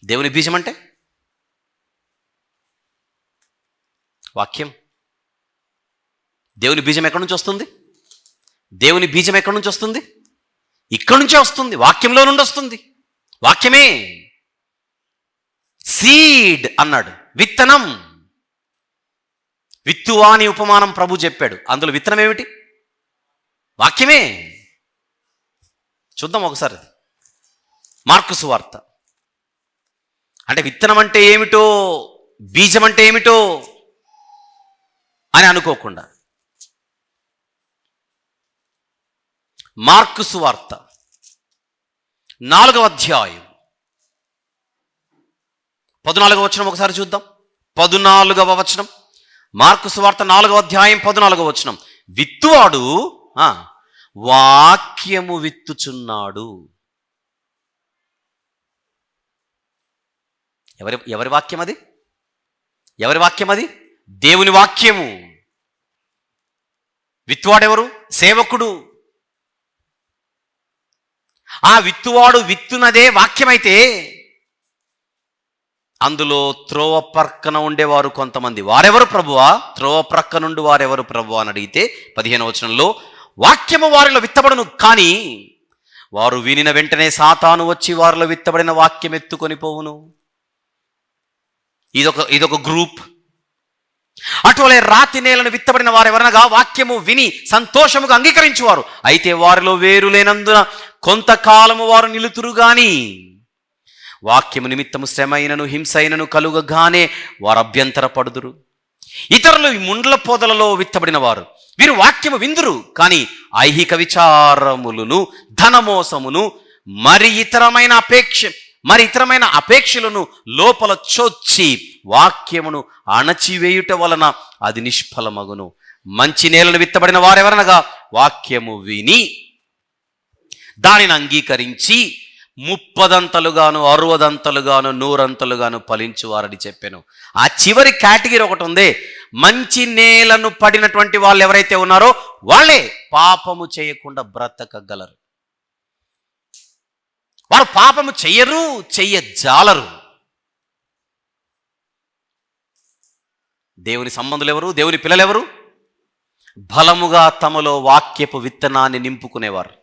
దేవుని బీజం అంటే వాక్యం. దేవుని బీజం ఎక్కడి నుంచి వస్తుంది? దేవుని బీజం ఎక్కడి నుంచి వస్తుంది? ఇక్కడి నుంచే వస్తుంది, వాక్యంలో నుండి వస్తుంది. వాక్యమే. సీడ్ అన్నాడు, విత్తనం. విత్తువా అని ఉపమానం ప్రభు చెప్పాడు. అందులో విత్తనం ఏమిటి? వాక్యమే. చూద్దాం ఒకసారి మార్కు సువార్త. అంటే విత్తనం అంటే ఏమిటో, బీజం అంటే ఏమిటో అని అనుకోకుండా, మార్కు సువార్త 4వ అధ్యాయం 14వ వచనం ఒకసారి చూద్దాం. 14వ వచనం, మార్కు సువార్త 4వ అధ్యాయం 14వ వచనం. విత్తువాడు వాక్యము విత్తుచున్నాడు. ఎవరి వాక్యం అది? ఎవరి వాక్యం అది? దేవుని వాక్యము. విత్తువాడెవరు? సేవకుడు. ఆ విత్తువాడు విత్తునదే వాక్యమైతే అందులో త్రోవ ప్రక్కన ఉండేవారు కొంతమంది. వారెవరు ప్రభువా? త్రోవ ప్రక్క నుండి వారెవరు ప్రభువా అని అడిగితే 15వ వచనంలో, వాక్యము వారిలో విత్తబడును, కానీ వారు వినిన వెంటనే సాతాను వచ్చి వారిలో విత్తబడిన వాక్యం ఎత్తుకొని పోవును. ఇదొక గ్రూప్. అటువలే రాతి నేలను విత్తబడిన వారు ఎవరనగా వాక్యము విని సంతోషముగా అంగీకరించువారు, అయితే వారిలో వేరు లేనందున కొంతకాలము వారు నిలుతురు గాని వాక్యము నిమిత్తము శ్రమ అయినను హింస అయినను కలుగగానే వారు అభ్యంతరపడుదురు. ఇతరులు ఈ ముండ్ల పొదలలో విత్తబడిన వారు, వీరు వాక్యము విందురు కానీ ఐహిక విచారములను ధనమోసమును మరి ఇతరమైన అపేక్షలను లోపల చొచ్చి వాక్యమును అణచివేయుట వలన అది నిష్ఫలమగును. మంచి నేలను విత్తబడిన వారెవరనగా వాక్యము విని దానిని అంగీకరించి 30 60 100 ఫలించువారని చెప్పాను. ఆ చివరి కేటగిరీ ఒకటి ఉంది. మంచి నేలను పడినటువంటి వాళ్ళు ఎవరైతే ఉన్నారో వాళ్ళే పాపము చేయకుండా బ్రతకగలరు. వారు పాపము చెయ్యజాలరు. దేవుని సంబంధులు ఎవరు? దేవుని పిల్లలు ఎవరు? బలముగా తమలో వాక్యపు విత్తనాన్ని నింపుకునేవారు.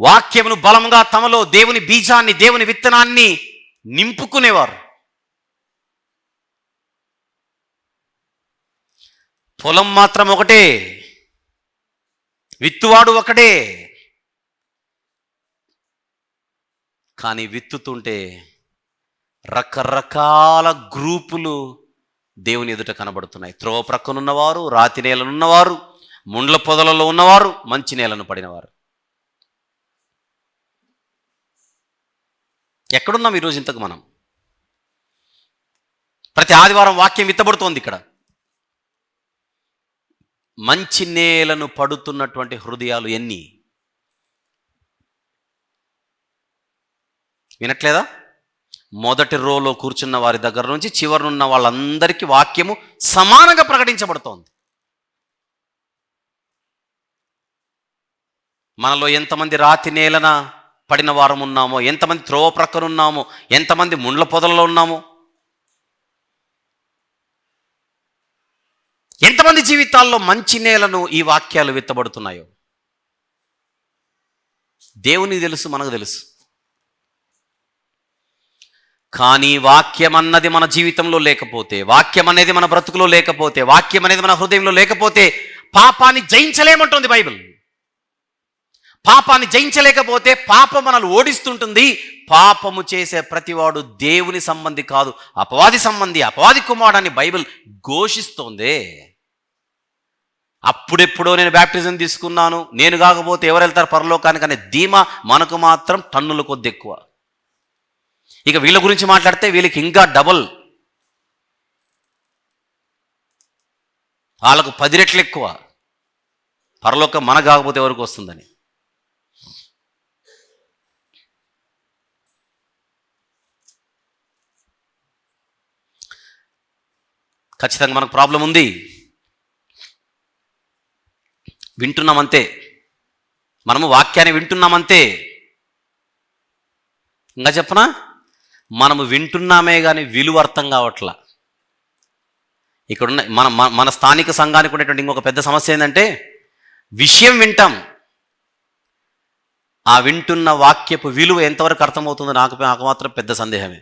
వాక్యమును బలముగా తమలో దేవుని బీజాన్ని, దేవుని విత్తనాన్ని నింపుకునేవారు. పొలం మాత్రం ఒకటే, విత్తువాడు ఒకడే, కానీ విత్తుతుంటే రకరకాల గ్రూపులు దేవుని ఎదుట కనబడుతున్నాయి. త్రోవ ప్రక్కనున్నవారు, రాతి నేలనున్నవారు, ముండ్ల పొదలలో ఉన్నవారు, మంచి నేలను పడినవారు. ఎక్కడున్నాం ఈరోజు? ఇంతకు మనం ప్రతి ఆదివారం వాక్యం విత్తబడుతోంది. ఇక్కడ మంచి నేలను పడుతున్నటువంటి హృదయాలు ఎన్ని? వినట్లేదా? మొదటి రోలో కూర్చున్న వారి దగ్గర నుంచి చివరనున్న వాళ్ళందరికీ వాక్యము సమానంగా ప్రకటించబడుతోంది. మనలో ఎంతమంది రాతి నేలన పడిన వారం ఉన్నామో, ఎంతమంది త్రోవ ప్రక్కన ఉన్నామో, ఎంతమంది ముండ్ల పొదలలో ఉన్నామో, ఎంతమంది జీవితాల్లో మంచి నేలను ఈ వాక్యాలు విత్తబడుతున్నాయో దేవునికి తెలుసు, మనకు తెలుసు. కానీ వాక్యం అన్నది మన జీవితంలో లేకపోతే, వాక్యం అనేది మన బ్రతుకులో లేకపోతే, వాక్యం అనేది మన హృదయంలో లేకపోతే పాపాన్ని జయించలేమంటుంది బైబిల్. పాపాన్ని జయించలేకపోతే పాపం మనల్ని ఓడిస్తుంటుంది. పాపము చేసే ప్రతివాడు దేవుని సంబంధి కాదు, అపవాది సంబంధి, అపవాది కుమారుడని బైబిల్ ఘోషిస్తోంది. అప్పుడెప్పుడో నేను బ్యాప్టిజం తీసుకున్నాను, నేను కాకపోతే ఎవరు వెళ్తారు పరలోకానికి అనే ధీమా మనకు మాత్రం టన్నుల కొద్ది ఎక్కువ. ఇక వీళ్ళ గురించి మాట్లాడితే వీళ్ళకి ఇంకా డబుల్, వాళ్ళకు 10 రెట్లు ఎక్కువ పరలోకం మన కాకపోతే ఎవరికి వస్తుందని. ఖచ్చితంగా మనకు ప్రాబ్లం ఉంది. వింటున్నామంతే, మనము వాక్యాన్ని వింటున్నామంతే. ఇంకా చెప్పనా, మనము వింటున్నామే కానీ విలువ అర్థం కావట్లా. ఇక్కడున్న మన స్థానిక సంఘానికి ఉండేటువంటి ఇంకొక పెద్ద సమస్య ఏంటంటే, విషయం వింటాం, ఆ వింటున్న వాక్యపు విలువ ఎంతవరకు అర్థమవుతుందో నాకు మాత్రం పెద్ద సందేహమే.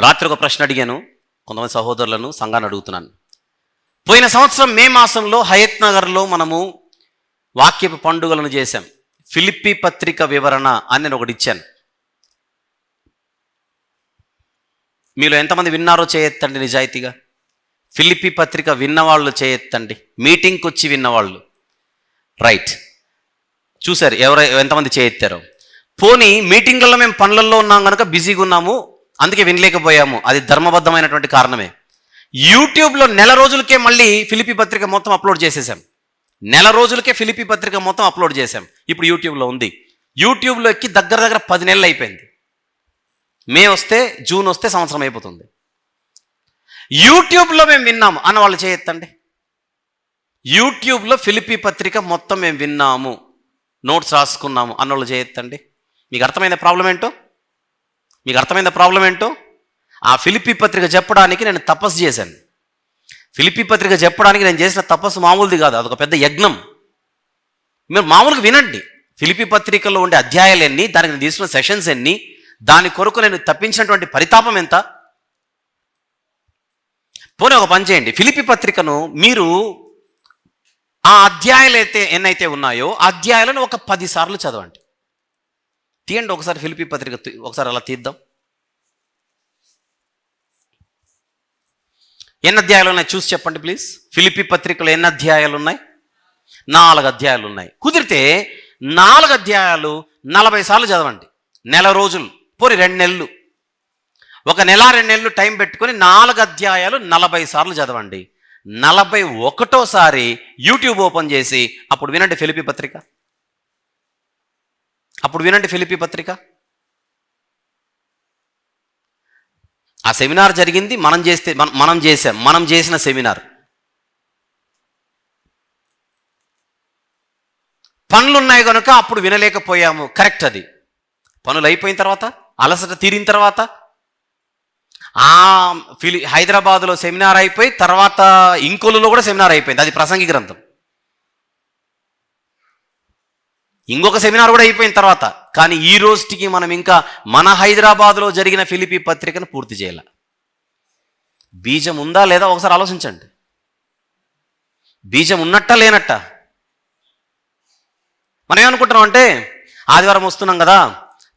రాత్రి ఒక ప్రశ్న అడిగాను, కొంతమంది సహోదరులను, సంఘాన్ని అడుగుతున్నాను. పోయిన సంవత్సరం మే మాసంలో హయత్ నగర్లో మనము వాక్యపు పండుగలను చేశాం. ఫిలిప్పీ పత్రిక వివరణ అని నేను ఒకటి ఇచ్చాను. మీలో ఎంతమంది విన్నారో చేయెత్తండి నిజాయితీగా. ఫిలిప్పీ పత్రిక విన్నవాళ్ళు చేయెత్తండి. మీటింగ్కి వచ్చి విన్నవాళ్ళు. రైట్, చూశారు ఎంతమంది చేయెత్తారో. పోనీ మీటింగ్లలో మేము పనులలో ఉన్నాం కనుక బిజీగా ఉన్నాము, అందుకే వినలేకపోయాము, అది ధర్మబద్ధమైనటువంటి కారణమే. యూట్యూబ్లో నెల రోజులకే మళ్ళీ ఫిలిప్పీ పత్రిక మొత్తం అప్లోడ్ చేసేసాం. నెల రోజులకే ఫిలిప్పీ పత్రిక మొత్తం అప్లోడ్ చేశాం. ఇప్పుడు యూట్యూబ్లో ఉంది. యూట్యూబ్లో ఎక్కి దగ్గర 10 నెలలు అయిపోయింది. మే వస్తే, జూన్ వస్తే సంవత్సరం అయిపోతుంది. యూట్యూబ్లో మేము విన్నాము అన్న వాళ్ళు చేయెత్తండి. యూట్యూబ్లో ఫిలిప్పీ పత్రిక మొత్తం మేము విన్నాము, నోట్స్ రాసుకున్నాము అన్నోళ్ళు చేయెత్తండి. మీకు అర్థమైందా ప్రాబ్లం ఏంటో? ఆ ఫిలిప్పీ పత్రిక చెప్పడానికి నేను తపస్సు చేశాను. ఫిలిప్పీ పత్రిక చెప్పడానికి నేను చేసిన తపస్సు మామూలుది కాదు, అదొక పెద్ద యజ్ఞం. మీరు మామూలుగా వినండి. ఫిలిప్పీ పత్రికలో ఉండే అధ్యాయాలు ఎన్ని, దానికి నేను తీసుకున్న సెషన్స్ ఎన్ని, దాని కొరకు నేను తప్పించినటువంటి పరితాపం ఎంత, పోనీ ఒక పని చేయండి, ఫిలిప్పీ పత్రికను మీరు ఆ అధ్యాయాలు అయితే ఎన్నైతే ఉన్నాయో అధ్యాయాలను ఒక 10 సార్లు చదవండి. తీయండి ఒకసారి ఫిలిప్పీ పత్రిక, ఒకసారి అలా తీద్దాం. ఎన్ని అధ్యాయాలు ఉన్నాయి చూసి చెప్పండి ప్లీజ్. ఫిలిప్పీ పత్రికలో ఎన్ని అధ్యాయాలు ఉన్నాయి? 4 అధ్యాయాలు ఉన్నాయి. కుదిరితే 4 అధ్యాయాలు 40 సార్లు చదవండి. నెల రోజులు, పోనీ 2 నెలలు, ఒక నెల 2 నెలలు టైం పెట్టుకొని 4 అధ్యాయాలు 40 సార్లు చదవండి. 41సారి యూట్యూబ్ ఓపెన్ చేసి అప్పుడు వినండి ఫిలిప్పీ పత్రిక. ఆ సెమినార్ జరిగింది, మనం చేసిన సెమినార్. పనులున్నాయి కనుక అప్పుడు వినలేకపోయాము, కరెక్ట్. అది పనులు అయిపోయిన తర్వాత, అలసట తీరిన తర్వాత, హైదరాబాద్లో సెమినార్ అయిపోయి తర్వాత ఇంకోలులో కూడా సెమినార్ అయిపోయింది, అది ప్రసంగి గ్రంథం. ఇంకొక సెమినార్ కూడా అయిపోయిన తర్వాత, కానీ ఈ రోజుకి మనం ఇంకా మన హైదరాబాద్లో జరిగిన ఫిలిప్పీ పత్రికను పూర్తి చేయాలి. బీజం ఉందా లేదా ఒకసారి ఆలోచించండి. బీజం ఉన్నట్ట లేనట్ట? మనం ఏమనుకుంటున్నాం అంటే, ఆదివారం వస్తున్నాం కదా,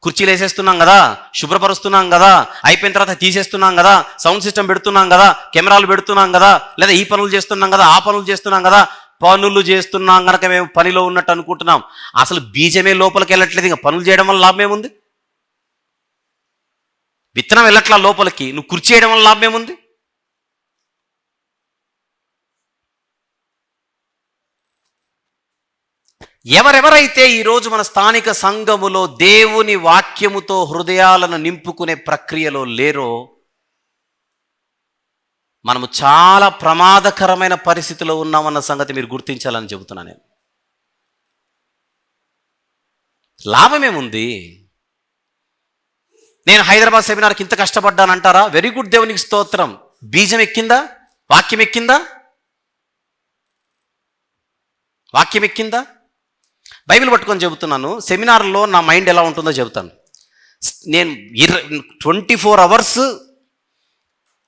కుర్చీలు వేసేస్తున్నాం కదా, శుభ్రపరుస్తున్నాం కదా, అయిపోయిన తర్వాత తీసేస్తున్నాం కదా, సౌండ్ సిస్టమ్ పెడుతున్నాం కదా, కెమెరాలు పెడుతున్నాం కదా, లేదా ఈ పనులు చేస్తున్నాం కదా, ఆ పనులు చేస్తున్నాం కదా, పనులు చేస్తున్నాం కనుక మేము పనిలో ఉన్నట్టు అనుకుంటున్నాం. అసలు బీజమే లోపలికి వెళ్ళట్లేదు. ఇంకా పనులు చేయడం వల్ల లాభం ఏముంది? విత్తనం వెళ్ళట్లా లోపలికి, నువ్వు కుర్చీ చేయడం వల్ల లాభం ఏముంది? ఎవరెవరైతే ఈరోజు మన స్థానిక సంఘములో దేవుని వాక్యముతో హృదయాలను నింపుకునే ప్రక్రియలో లేరో, మనము చాలా ప్రమాదకరమైన పరిస్థితిలో ఉన్నామన్న సంగతి మీరు గుర్తించాలని చెబుతున్నా నేను. లాభమేముంది? నేను హైదరాబాద్ సెమినార్కి ఇంత కష్టపడ్డానంటారా? వెరీ గుడ్, దేవునికి స్తోత్రం. బీజం ఎక్కిందా? వాక్యం ఎక్కిందా? బైబిల్ పట్టుకొని చెబుతున్నాను. సెమినార్లో నా మైండ్ ఎలా ఉంటుందో చెబుతాను. నేను 24 అవర్స్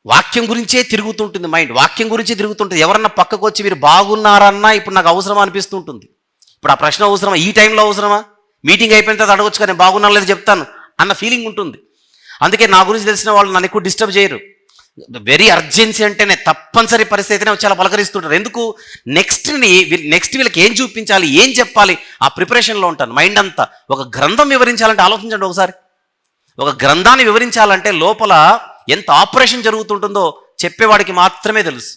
వాక్యం గురించే తిరుగుతుంటుంది మైండ్, వాక్యం గురించే తిరుగుతుంటుంది. ఎవరన్నా పక్కకు వచ్చి మీరు బాగున్నారన్నా ఇప్పుడు నాకు అవసరమా అనిపిస్తుంటుంది. ఇప్పుడు ఆ ప్రశ్న అవసరమా? ఈ టైంలో అవసరమా? మీటింగ్ అయిపోయిన తర్వాత అడగొచ్చు కానీ బాగున్నా లేదు చెప్తాను అన్న ఫీలింగ్ ఉంటుంది. అందుకే నా గురించి తెలిసిన వాళ్ళు నన్ను ఎక్కువ డిస్టర్బ్ చేయరు. వెరీ అర్జెన్సీ అంటేనే, తప్పనిసరి పరిస్థితినే చాలా పలకరిస్తుంటారు. ఎందుకు? నెక్స్ట్ వీళ్ళకి ఏం చూపించాలి, ఏం చెప్పాలి, ఆ ప్రిపరేషన్లో ఉంటాను. మైండ్ అంతా ఒక గ్రంథం వివరించాలంటే ఆలోచించండి ఒకసారి. ఒక గ్రంథాన్ని వివరించాలంటే లోపల ఎంత ఆపరేషన్ జరుగుతుంటుందో చెప్పేవాడికి మాత్రమే తెలుసు.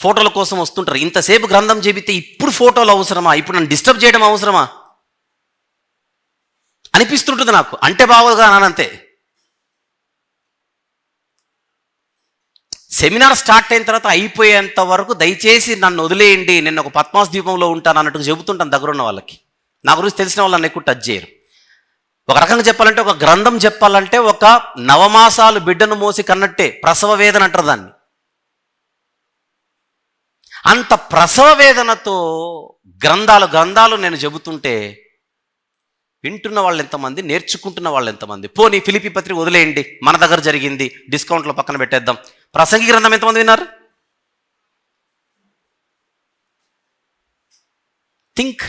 ఫోటోల కోసం వస్తుంటారు. ఇంతసేపు గ్రంథం చెబితే ఇప్పుడు ఫోటోలు అవసరమా? ఇప్పుడు నన్ను డిస్టర్బ్ చేయడం అవసరమా అనిపిస్తుంటుంది నాకు. అంటే బాగోదుగా నానంతే. సెమినార్ స్టార్ట్ అయిన తర్వాత అయిపోయేంత వరకు దయచేసి నన్ను వదిలేయండి, నేను ఒక పద్మాస్ ద్వీపంలో ఉంటాను అన్నట్టు చెబుతుంటాను దగ్గరున్న వాళ్ళకి. నా గురించి తెలిసిన వాళ్ళు నన్ను ఎక్కువ టచ్ చేయరు. ఒక రకంగా చెప్పాలంటే, ఒక గ్రంథం చెప్పాలంటే ఒక 9 మాసాలు బిడ్డను మోసి కన్నట్టే, ప్రసవ వేదన అంటారు దాన్ని. అంత ప్రసవ వేదనతో గ్రంథాలు నేను చెబుతుంటే వింటున్న వాళ్ళు ఎంతమంది, నేర్చుకుంటున్న వాళ్ళు ఎంతమంది? పోనీ ఫిలిప్పీ పత్రిక వదిలేయండి, మన దగ్గర జరిగింది, డిస్కౌంట్లో పక్కన పెట్టేద్దాం. ప్రసంగి గ్రంథం ఎంతమంది విన్నారు? థింక్.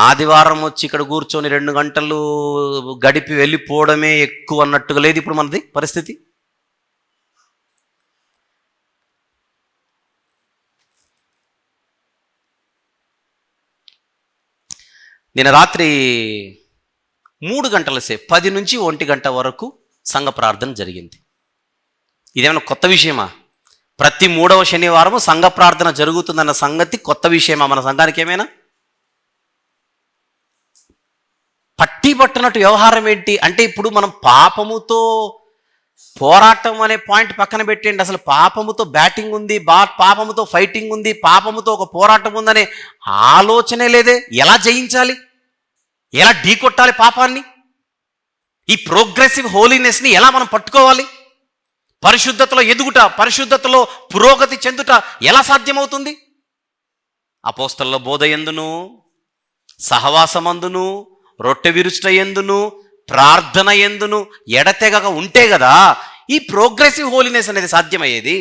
ఆదివారం వచ్చి ఇక్కడ కూర్చొని 2 గంటలు గడిపి వెళ్ళిపోవడమే ఎక్కువ అన్నట్టుగా లేదు ఇప్పుడు మనది పరిస్థితి. నేను రాత్రి 3 గంటల సేపు 10 నుంచి 1 గంట వరకు సంఘ ప్రార్థన జరిగింది. ఇదేమైనా కొత్త విషయమా? ప్రతి 3వ శనివారము సంఘ ప్రార్థన జరుగుతుందన్న సంగతి కొత్త విషయమా మన సంఘానికి? ఏమైనా పట్టి పట్టనట్టు వ్యవహారం ఏంటి అంటే, ఇప్పుడు మనం పాపముతో పోరాటం అనే పాయింట్ పక్కన పెట్టండి. అసలు పాపముతో బ్యాటింగ్ ఉంది, పాపముతో ఫైటింగ్ ఉంది, పాపముతో ఒక పోరాటం ఉందనే ఆలోచనే లేదే. ఎలా జయించాలి, ఎలా ఢీకొట్టాలి పాపాన్ని? ఈ ప్రోగ్రెసివ్ హోలీనెస్ని ఎలా మనం పట్టుకోవాలి? పరిశుద్ధతలో ఎదుగుట, పరిశుద్ధతలో పురోగతి చెందుట ఎలా సాధ్యమవుతుంది? అపోస్తలుల బోధ యందును, సహవాసమందును, రొట్టె విరుచుట యందును, ప్రార్థన యందును ఎడతెగక ఉంటే కదా ఈ ప్రోగ్రెసివ్ హోలీనెస్ అనేది సాధ్యమయ్యేది.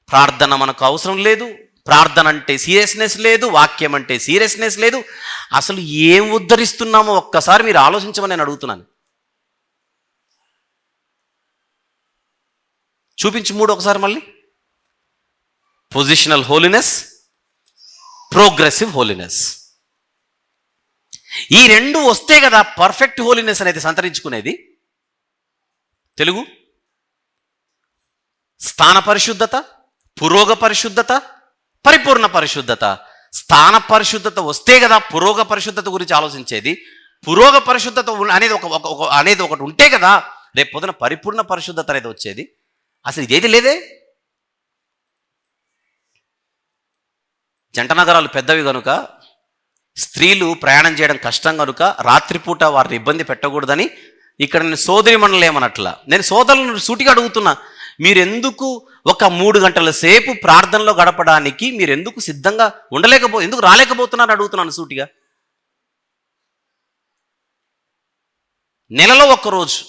ప్రార్థన మనకు అవసరం లేదు, ప్రార్థన అంటే సీరియస్నెస్ లేదు, వాక్యం అంటే సీరియస్నెస్ లేదు. అసలు ఏం ఉద్ధరిస్తున్నామో ఒక్కసారి మీరు ఆలోచించమని నేను అడుగుతున్నాను. చూపించి మూడు ఒకసారి మళ్ళీ. Positional holiness, progressive holiness. ఈ రెండు వస్తే కదా పర్ఫెక్ట్ హోలీనెస్ అనేది సంతరించుకునేది. తెలుగు స్థాన పరిశుద్ధత, పురోగ పరిశుద్ధత, పరిపూర్ణ పరిశుద్ధత. స్థాన పరిశుద్ధత వస్తే కదా పురోగ పరిశుద్ధత గురించి ఆలోచించేది. పురోగ పరిశుద్ధత అనేది ఒకటి ఉంటే కదా రేపు పొద్దున పరిపూర్ణ పరిశుద్ధత అనేది వచ్చేది. అసలు ఇదేది లేదే. జంట నగరాలు పెద్దవి కనుక, స్త్రీలు ప్రయాణం చేయడం కష్టం కనుక రాత్రిపూట వారిని ఇబ్బంది పెట్టకూడదని ఇక్కడ నేను సోదరి మండలి ఏమనట్లా, నేను సోదరులను సూటిగా అడుగుతున్నా, మీరెందుకు ఒక 3 గంటల సేపు ప్రార్థనలో గడపడానికి మీరెందుకు సిద్ధంగా ఎందుకు రాలేకపోతున్నారు అడుగుతున్నాను సూటిగా. నెలలో ఒక్కరోజు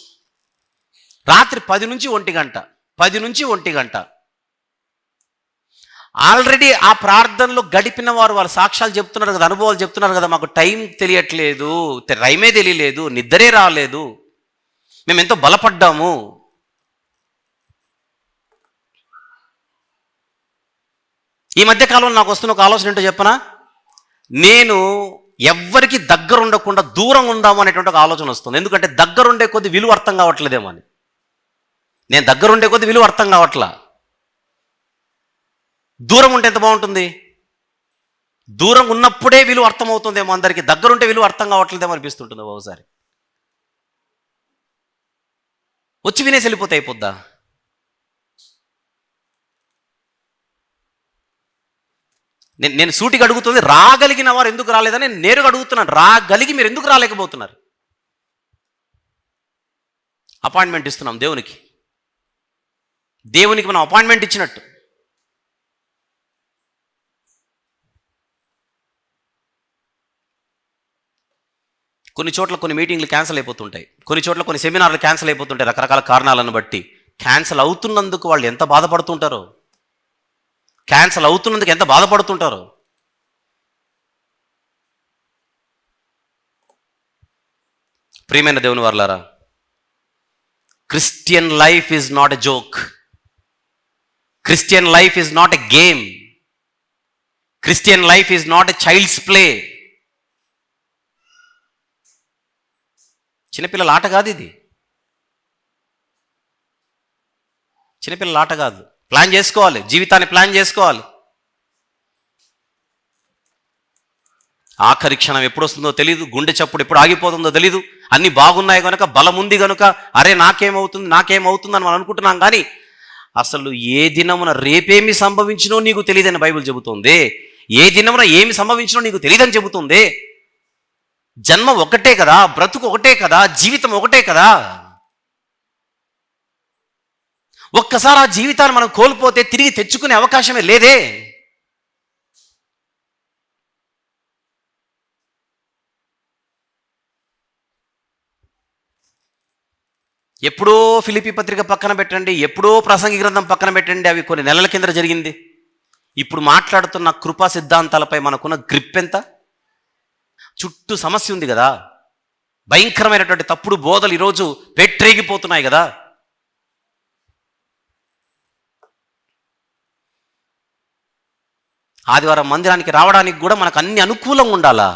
రాత్రి 10 నుంచి 1 గంట ఆల్రెడీ ఆ ప్రార్థనలో గడిపిన వారు వాళ్ళ సాక్ష్యాలు చెప్తున్నారు కదా, అనుభవాలు చెప్తున్నారు కదా, మాకు టైం తెలియట్లేదు, టైమే తెలియలేదు, నిద్రే రాలేదు, మేము ఎంతో బలపడ్డాము. ఈ మధ్యకాలంలో నాకు వస్తున్న ఒక ఆలోచన ఏంటో చెప్పనా, నేను ఎవ్వరికి దగ్గర ఉండకుండా దూరం ఉందాము అనేటువంటి ఒక ఆలోచన వస్తుంది. ఎందుకంటే దగ్గరుండే కొద్ది విలువ అర్థం కావట్లేదేమో అని. నేను దగ్గరుండే కొద్ది విలువ అర్థం కావట్లా. దూరం ఉంటే ఎంత బాగుంటుంది, దూరం ఉన్నప్పుడే విలువ అర్థమవుతుందేమో అందరికీ, దగ్గరుంటే విలువ అర్థం కావట్లేదేమో అనిపిస్తుంటుంది ఒకసారి. వచ్చి వినేసి వెళ్ళిపోతే అయిపోద్దా? నేను సూటిగా అడుగుతుంది, రాగలిగిన వారు ఎందుకు రాలేదని నేను నేరుగా అడుగుతున్నాను. రాగలిగి మీరు ఎందుకు రాలేకపోతున్నారు? అపాయింట్మెంట్ ఇస్తున్నాం దేవునికి మనం అపాయింట్మెంట్ ఇచ్చినట్టు. కొన్ని చోట్ల కొన్ని మీటింగ్లు క్యాన్సిల్ అయిపోతుంటాయి, కొన్ని చోట్ల కొన్ని సెమినార్లు క్యాన్సిల్ అయిపోతుంటాయి రకరకాల కారణాలను బట్టి. క్యాన్సిల్ అవుతున్నందుకు వాళ్ళు ఎంత బాధపడుతుంటారో, ప్రియమైన దేవుని వారలారా, Christian life is not a joke, Christian life is not a game, Christian life is not a child's play. చిన్నపిల్లల ఆట కాదు ఇది, చిన్నపిల్లల ఆట కాదు. ప్లాన్ చేసుకోవాలి, జీవితాన్ని ప్లాన్ చేసుకోవాలి. ఆఖరి క్షణం ఎప్పుడు వస్తుందో తెలీదు, గుండె చప్పుడు ఎప్పుడు ఆగిపోతుందో తెలీదు. అన్నీ బాగున్నాయి కనుక, బలం ఉంది కనుక, అరే నాకేమవుతుంది అని మనం అనుకుంటున్నాం. కానీ అసలు ఏ దినమున రేపేమి సంభవించినో నీకు తెలియదని బైబిల్ చెబుతుంది. ఏ దినమున ఏమి సంభవించినో నీకు తెలియదని చెబుతుంది. జన్మ ఒకటే కదా, బ్రతుకు ఒకటే కదా, జీవితం ఒకటే కదా. ఒక్కసారి ఆ జీవితాన్ని మనం కోల్పోతే తిరిగి తెచ్చుకునే అవకాశమే లేదే. ఎప్పుడో ఫిలిప్పీ పత్రిక పక్కన పెట్టండి, ఎప్పుడో ప్రసంగి గ్రంథం పక్కన పెట్టండి, అవి కొన్ని నెలల కింద జరిగింది. ఇప్పుడు మాట్లాడుతున్న కృపా సిద్ధాంతాలపై మనకున్న గ్రిప్ ఎంత? చుట్టూ సమస్య ఉంది కదా, భయంకరమైనటువంటి తప్పుడు బోధలు ఈరోజు పెట్టరేగిపోతున్నాయి కదా. ఆదివారం మందిరానికి రావడానికి కూడా మనకు అన్ని అనుకూలంగా ఉండాలా,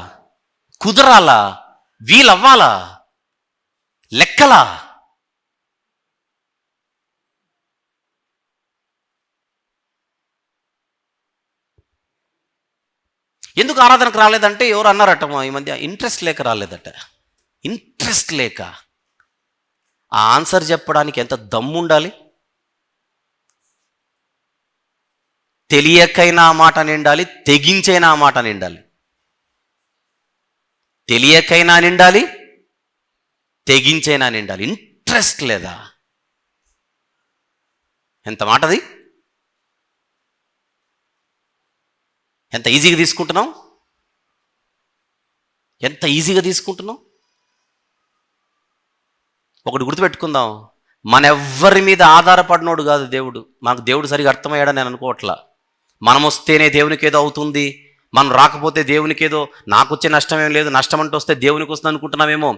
కుదరాలా, వీలవ్వాలా, లెక్కలా. ఎందుకు ఆరాధనకు రాలేదంటే ఎవరు అన్నారట ఈ మధ్య, ఇంట్రెస్ట్ లేక రాలేదట. ఇంట్రెస్ట్ లేక. ఆ ఆన్సర్ చెప్పడానికి ఎంత దమ్ము ఉండాలి. తెలియకైనా ఆ మాట నిండాలి, తెగించైనా ఆ మాట నిండాలి. తెలియకైనా నిండాలి, తెగించైనా నిండాలి. ఇంట్రెస్ట్ లేదా? ఎంత మాటది, ఎంత ఈజీగా తీసుకుంటున్నాం, ఎంత ఈజీగా తీసుకుంటున్నాం. ఒకటి గుర్తుపెట్టుకుందాం, మనెవ్వరి మీద ఆధారపడినోడు కాదు దేవుడు. మనకు దేవుడు సరిగా అర్థమయ్యాడని నేను అనుకోవట్లా. మనం వస్తేనే దేవునికి ఏదో అవుతుంది, మనం రాకపోతే దేవునికి ఏదో, నాకు వచ్చే నష్టం ఏం లేదు, నష్టం అంటూ వస్తే దేవునికి వస్తుంది అనుకుంటున్నామేమో.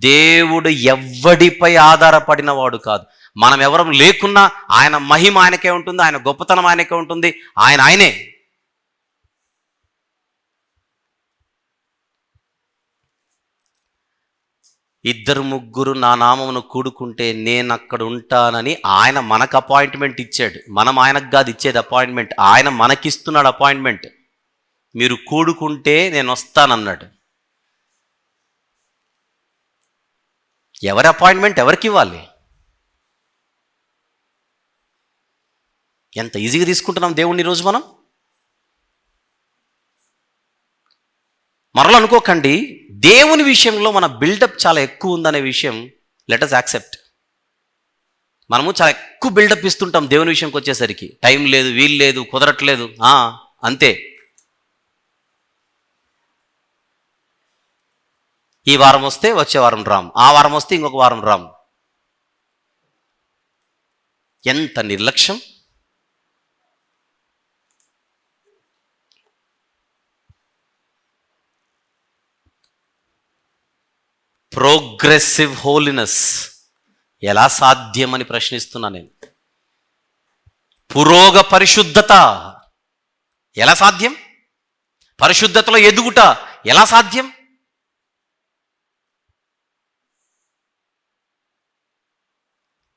దేవుడు ఎవ్వడిపై ఆధారపడిన వాడు కాదు. మనం ఎవరం లేకున్నా ఆయన మహిమ ఆయనకే ఉంటుంది, ఆయన గొప్పతనం ఆయనకే ఉంటుంది, ఆయనే. ఇద్దరు ముగ్గురు నా నామమును కూడుకుంటే నేను అక్కడ ఉంటానని ఆయన మనకు అపాయింట్మెంట్ ఇచ్చాడు. మనం ఆయనకు కాదు ఇచ్చేది అపాయింట్మెంట్, ఆయన మనకిస్తున్నాడు అపాయింట్మెంట్. మీరు కూడుకుంటే నేను వస్తానన్నాడు. ఎవరి అపాయింట్మెంట్ ఎవరికి ఇవ్వాలి? ఎంత ఈజీగా తీసుకుంటున్నాం దేవుణ్ణి ఈరోజు మనం. మరలా అనుకోకండి, దేవుని విషయంలో మన బిల్డప్ చాలా ఎక్కువ ఉందనే విషయం లెట్ us యాక్సెప్ట్. మనము చాలా ఎక్కువ బిల్డప్ ఇస్తుంటాం దేవుని విషయంకి వచ్చేసరికి. టైం లేదు, వీలు లేదు, కుదరట్లేదు, అంతే. ఈ వారం వస్తే వచ్చే వారం రాం, ఆ వారం వస్తే ఇంకొక వారం రాం. ఎంత నిర్లక్ష్యం! ప్రోగ్రెసివ్ హోలీనెస్ ఎలా సాధ్యమని ప్రశ్నిస్తున్నా నేను. పురోగ పరిశుద్ధత ఎలా సాధ్యం? పరిశుద్ధతలో ఎదుగుట ఎలా సాధ్యం?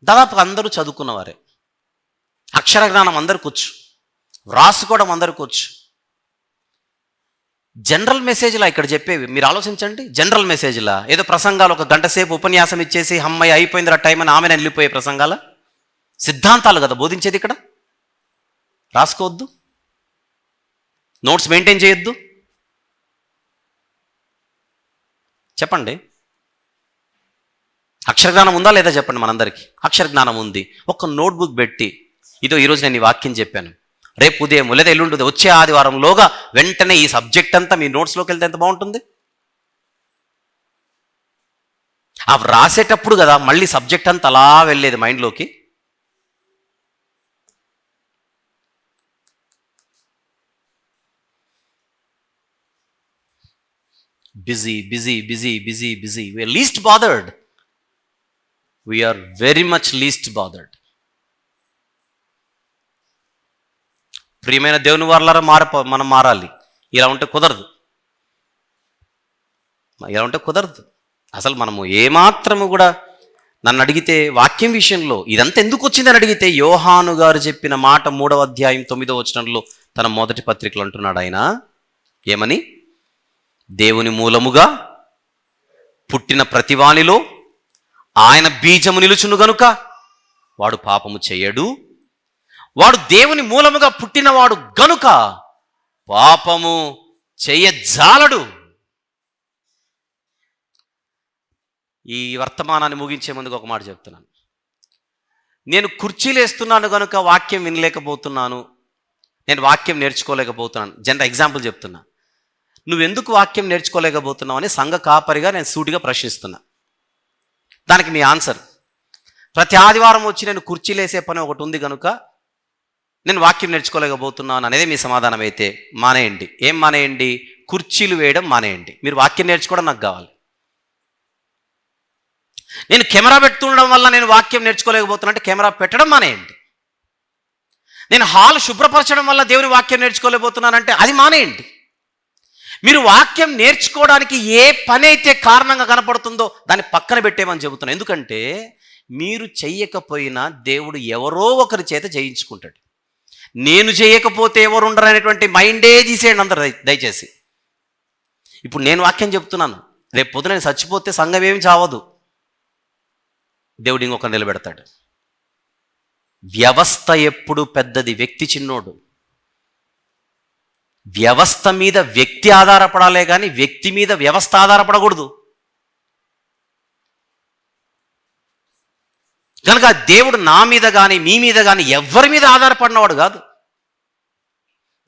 దాదాపు అందరూ చదువుకున్నవారే, అక్షర జ్ఞానం అందరికి వచ్చు, వ్రాసుకోవడం అందరికి వచ్చు. జనరల్ మెసేజ్లా ఇక్కడ చెప్పేవి మీరు ఆలోచించండి. జనరల్ మెసేజ్లా ఏదో ప్రసంగాలు, ఒక గంట సేపు ఉపన్యాసం ఇచ్చేసి అమ్మాయి అయిపోయింది రా టైం అని ఆమెను వెళ్ళిపోయే ప్రసంగాల సిద్ధాంతాలు కదా బోధించేది ఇక్కడ. రాసుకోవద్దు, నోట్స్ మెయింటైన్ చేయొద్దు. చెప్పండి, అక్షరజ్ఞానం ఉందా లేదా చెప్పండి. మనందరికీ అక్షరజ్ఞానం ఉంది. ఒక నోట్బుక్ పెట్టి ఇదో ఈరోజు నేను ఈ వాక్యం చెప్పాను, రేపు ఉదయం లేదా ఎల్లుండి వచ్చే ఆదివారంలోగా వెంటనే ఈ సబ్జెక్ట్ అంతా మీ నోట్స్లోకి వెళ్తే ఎంత బాగుంటుంది. అవి రాసేటప్పుడు కదా మళ్ళీ సబ్జెక్ట్ అంతా అలా వెళ్ళేది మైండ్లోకి. Busy busy busy busy busy. We are least bothered, we are very much least bothered. ప్రియమైన దేవుని వారలారా మనం మారాలి. ఇలా ఉంటే కుదరదు, ఇలా ఉంటే కుదరదు. అసలు మనము ఏమాత్రము కూడా, నన్ను అడిగితే వాక్యం విషయంలో ఇదంతా ఎందుకు వచ్చిందని అడిగితే, యోహాను గారు చెప్పిన మాట 3వ అధ్యాయం 9వ వచనంలో తన మొదటి పత్రికలో అంటున్నాడు. ఆయన ఏమని? దేవుని మూలముగా పుట్టిన ప్రతివానిలో ఆయన బీజము నిలుచును గనుక వాడు పాపము చేయడు, వాడు దేవుని మూలముగా పుట్టినవాడు గనుక పాపము చేయజాలడు. ఈ వర్తమానాన్ని ముగించే ముందుకు ఒక మాట చెప్తున్నాను. నేను కుర్చీలు వేస్తున్నాను కనుక వాక్యం వినలేకపోతున్నాను, నేను వాక్యం నేర్చుకోలేకపోతున్నాను. జనరల్ ఎగ్జాంపుల్ చెప్తున్నా. నువ్వెందుకు వాక్యం నేర్చుకోలేకపోతున్నావు అని సంఘ కాపరిగా నేను సూటిగా ప్రశ్నిస్తున్నా. దానికి మీ ఆన్సర్, ప్రతి ఆదివారం వచ్చి నేను కుర్చీలు వేసే పని ఒకటి ఉంది కనుక నేను వాక్యం నేర్చుకోలేకపోతున్నాను అనేది మీ సమాధానం అయితే మానేయండి. ఏం మానేయండి? కుర్చీలు వేయడం మానేయండి. మీరు వాక్యం నేర్చుకోవడం నాకు కావాలి. నేను కెమెరా పెడుతుండడం వల్ల నేను వాక్యం నేర్చుకోలేకపోతున్నా అంటే కెమెరా పెట్టడం మానేయండి. నేను హాల్ శుభ్రపరచడం వల్ల దేవుని వాక్యం నేర్చుకోలేకపోతున్నానంటే అది మానేయండి. మీరు వాక్యం నేర్చుకోవడానికి ఏ పని అయితే కారణంగా కనపడుతుందో దాన్ని పక్కన పెట్టేమని చెబుతున్నాను. ఎందుకంటే మీరు చెయ్యకపోయినా దేవుడు ఎవరో ఒకరి చేత చేయించుకుంటాడు. నేను చేయకపోతే ఎవరు ఉండరు అనేటువంటి మైండే తీసేయండి అందరు దయచేసి. ఇప్పుడు నేను వాక్యం చెప్తున్నాను, రేపు పొద్దున నేను చచ్చిపోతే సంఘం ఏమి చావదు, దేవుడు ఇంకొక నిలబెడతాడు. వ్యవస్థ ఎప్పుడు పెద్దది, వ్యక్తి చిన్నోడు. వ్యవస్థ మీద వ్యక్తి ఆధారపడాలే కానీ వ్యక్తి మీద వ్యవస్థ ఆధారపడకూడదు. కనుక దేవుడు నా మీద కానీ మీ మీద కానీ ఎవరి మీద ఆధారపడినవాడు కాదు.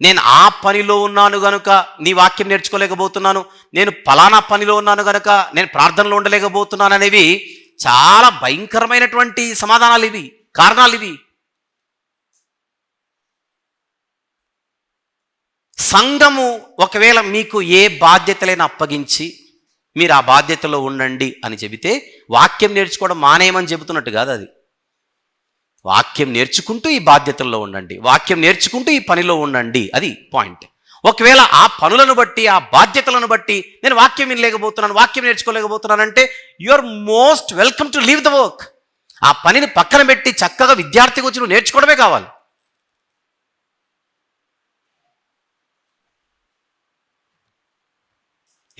నేను ఆ పనిలో ఉన్నాను కనుక నీ వాక్యం నేర్చుకోలేకపోతున్నాను, నేను ఫలానా పనిలో ఉన్నాను కనుక నేను ప్రార్థనలో ఉండలేకపోతున్నాను అనేవి చాలా భయంకరమైనటువంటి సమాధానాలు ఇవి, కారణాలు ఇవి. సంఘము ఒకవేళ మీకు ఏ బాధ్యతలైనా అప్పగించి మీరు ఆ బాధ్యతలో ఉండండి అని చెబితే వాక్యం నేర్చుకోవడం మానేయమని చెబుతున్నట్టు కాదు అది. వాక్యం నేర్చుకుంటూ ఈ బాధ్యతల్లో ఉండండి, వాక్యం నేర్చుకుంటూ ఈ పనిలో ఉండండి, అది పాయింట్. ఒకవేళ ఆ పనులను బట్టి, ఆ బాధ్యతలను బట్టి నేను వాక్యం వినలేకపోతున్నాను, వాక్యం నేర్చుకోలేకపోతున్నానంటే you are most welcome to leave the work. ఆ పనిని పక్కన పెట్టి చక్కగా విద్యార్థికి వచ్చి నువ్వు నేర్చుకోవడమే కావాలి.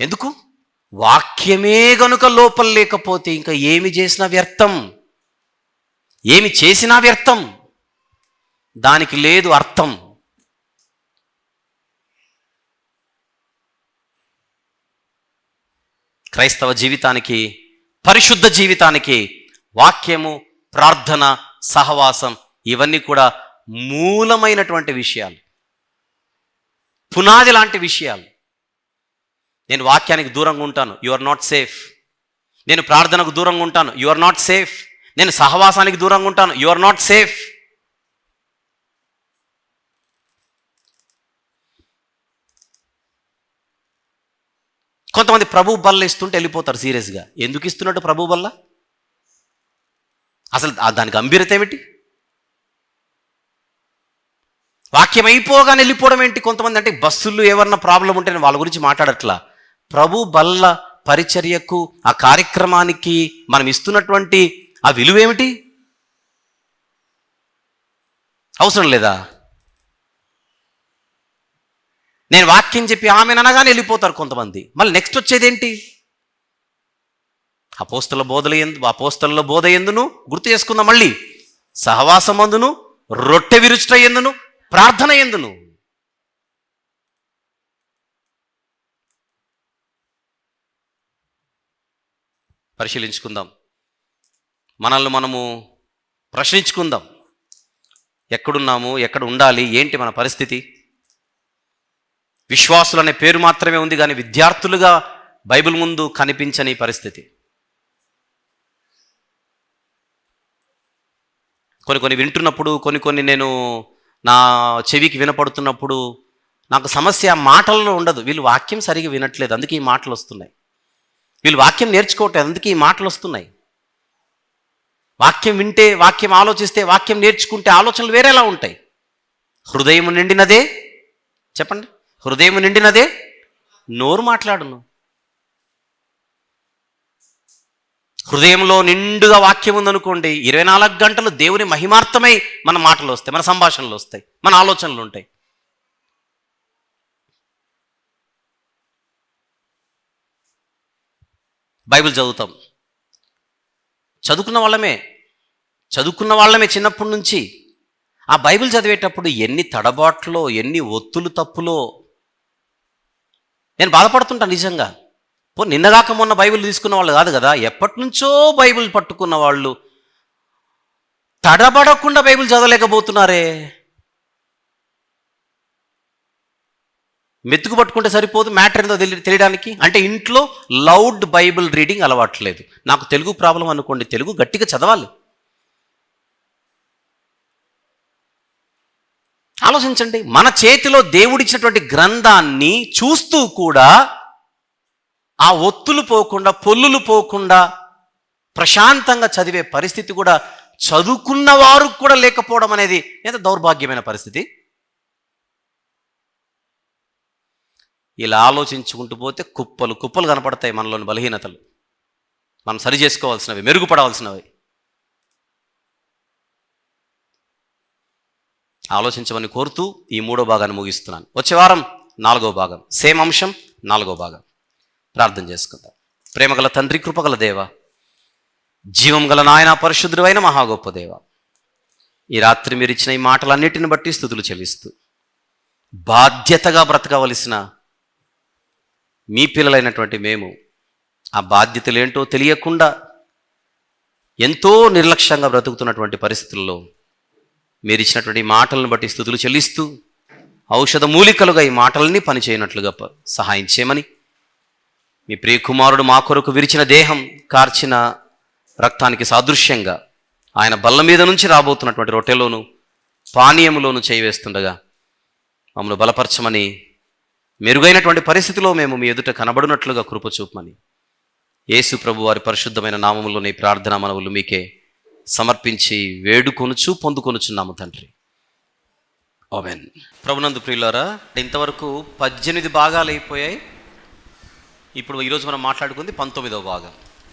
ఎందుకు? వాక్యమే గనుక లోపల లేకపోతే ఇంకా ఏమి చేసినా వ్యర్థం, ఏమి చేసినా వ్యర్థం, దానికి లేదు అర్థం. క్రైస్తవ జీవితానికి, పరిశుద్ధ జీవితానికి వాక్యము, ప్రార్థన, సహవాసం ఇవన్నీ కూడా మూలమైనటువంటి విషయాలు, పునాది లాంటి విషయాలు. నేను వాక్యానికి దూరంగా ఉంటాను, యు ఆర్ నాట్ సేఫ్. నేను ప్రార్థనకు దూరంగా ఉంటాను, యు ఆర్ నాట్ సేఫ్. నేను సహవాసానికి దూరంగా ఉంటాను, యు ఆర్ నాట్ సేఫ్. కొంతమంది ప్రభు బల్ల ఇస్తుంటే వెళ్ళిపోతారు సీరియస్గా. ఎందుకు ఇస్తున్నట్టు ప్రభు బల్ల? అసలు దానికి గంభీరత ఏమిటి? వాక్యం అయిపోగానే వెళ్ళిపోవడం ఏంటి? కొంతమంది అంటే బస్సులు ఏమన్నా ప్రాబ్లం ఉంటే నేను వాళ్ళ గురించి మాట్లాడట్లా. ప్రభు బల్ల పరిచర్యకు, ఆ కార్యక్రమానికి మనం ఇస్తున్నటువంటి ఆ విలువ ఏమిటి? అవసరం లేదా? నేను వాక్యం చెప్పి ఆమె అనగానే వెళ్ళిపోతారు కొంతమంది. మళ్ళీ నెక్స్ట్ వచ్చేదేంటి? అపోస్తలుల బోధ ఎందును గుర్తు చేసుకుందాం, మళ్ళీ సహవాసం అందును, రొట్టె విరుచుట ఎందును, ప్రార్థన ఎందును. పరిశీలించుకుందాం, మనల్ని మనము ప్రశ్నించుకుందాం. ఎక్కడున్నాము, ఎక్కడ ఉండాలి, ఏంటి మన పరిస్థితి? విశ్వాసులు అనే పేరు మాత్రమే ఉంది కానీ విద్యార్థులుగా బైబిల్ ముందు కనిపించని పరిస్థితి. కొన్ని వింటున్నప్పుడు, కొన్ని నేను నా చెవికి వినపడుతున్నప్పుడు నాకు సమస్య మాటల్లో ఉండదు. వీళ్ళు వాక్యం సరిగా వినట్లేదు, అందుకే ఈ మాటలు వస్తున్నాయి. వీళ్ళు వాక్యం నేర్చుకోవట్లేదు, అందుకే ఈ మాటలు వస్తున్నాయి. వాక్యం వింటే, వాక్యం ఆలోచిస్తే, వాక్యం నేర్చుకుంటే ఆలోచనలు వేరేలా ఉంటాయి. హృదయం నిండినదే, చెప్పండి, హృదయం నిండినదే నోరు మాట్లాడును. హృదయంలో నిండుగా వాక్యం ఉందనుకోండి, 24 గంటలు దేవుని మహిమార్థమై మన మాటలు వస్తాయి, మన సంభాషణలు వస్తాయి, మన ఆలోచనలు ఉంటాయి. బైబిల్ చదువుతాం, చదువుకున్న వాళ్ళమే చిన్నప్పటి నుంచి. ఆ బైబిల్ చదివేటప్పుడు ఎన్ని తడబాట్లో, ఎన్ని ఒత్తులు తప్పులో నేను బాధపడుతుంటాను నిజంగా. నిన్నగాక మొన్న బైబిల్ తీసుకున్న వాళ్ళు కాదు కదా, ఎప్పటి నుంచో బైబిల్ పట్టుకున్న వాళ్ళు తడబడకుండా బైబిల్ చదవలేకపోతున్నారే. మెతుకు పట్టుకుంటే సరిపోదు, మ్యాటర్ ఏందో తెలియడానికి. అంటే ఇంట్లో లౌడ్ బైబిల్ రీడింగ్ అలవాట్లేదు. నాకు తెలుగు ప్రాబ్లం అనుకోండి, తెలుగు గట్టిగా చదవాలి. ఆలోచించండి, మన చేతిలో దేవుడిచ్చినటువంటి గ్రంథాన్ని చూస్తూ కూడా ఆ ఒత్తులు పోకుండా, పొల్లులు పోకుండా ప్రశాంతంగా చదివే పరిస్థితి కూడా చదువుకున్న వారు కూడా లేకపోవడం అనేది ఎంత దౌర్భాగ్యమైన పరిస్థితి. ఇలా ఆలోచించుకుంటూ పోతే కుప్పలు కుప్పలు కనపడతాయి మనలోని బలహీనతలు, మనం సరి చేసుకోవాల్సినవి, మెరుగుపడవలసినవి. ఆలోచించమని కోరుతూ ఈ 3వ భాగాన్ని ముగిస్తున్నాను. వచ్చే వారం 4వ భాగం, సేమ్ అంశం, 4వ భాగం. ప్రార్థన చేసుకుందాం. ప్రేమగల తండ్రి, కృపగల దేవ, జీవం గల నాయన, పరిశుద్ధుడు అయిన మహా గొప్ప దేవ, ఈ రాత్రి మీరు ఇచ్చిన ఈ మాటలన్నిటిని బట్టి స్తుతులు చెల్లిస్తూ, బాధ్యతగా బ్రతకవలసిన మీ పిల్లలైనటువంటి మేము ఆ బాధ్యతలు ఏంటో తెలియకుండా ఎంతో నిర్లక్ష్యంగా బ్రతుకుతున్నటువంటి పరిస్థితుల్లో మీరు ఇచ్చినటువంటి మాటలను బట్టి స్తుతులు చెల్లిస్తూ, ఔషధ మూలికలుగా ఈ మాటలన్నీ పనిచేయనట్లుగా సహాయం చేయమని, మీ ప్రియకుమారుడు మా కొరకు విరిచిన దేహం, కార్చిన రక్తానికి సాదృశ్యంగా ఆయన బల్ల మీద నుంచి రాబోతున్నటువంటి రొట్టెలోను పానీయములోను చేయి వేస్తుండగా మమ్మల్ని బలపరచమని, మెరుగైనటువంటి పరిస్థితిలో మేము మీ ఎదుట కనబడినట్లుగా కృప చూపమని యేసు ప్రభు వారి పరిశుద్ధమైన నామములోని ప్రార్థనా మనవులు మీకే సమర్పించి వేడుకొనుచు పొందుకొనుచున్నాము తండ్రి. ఆమేన్. ప్రభునందు ప్రియులారా, ఇంతవరకు 18 భాగాలు అయిపోయాయి. ఇప్పుడు ఈరోజు మనం మాట్లాడుకుంది 19వ భాగం.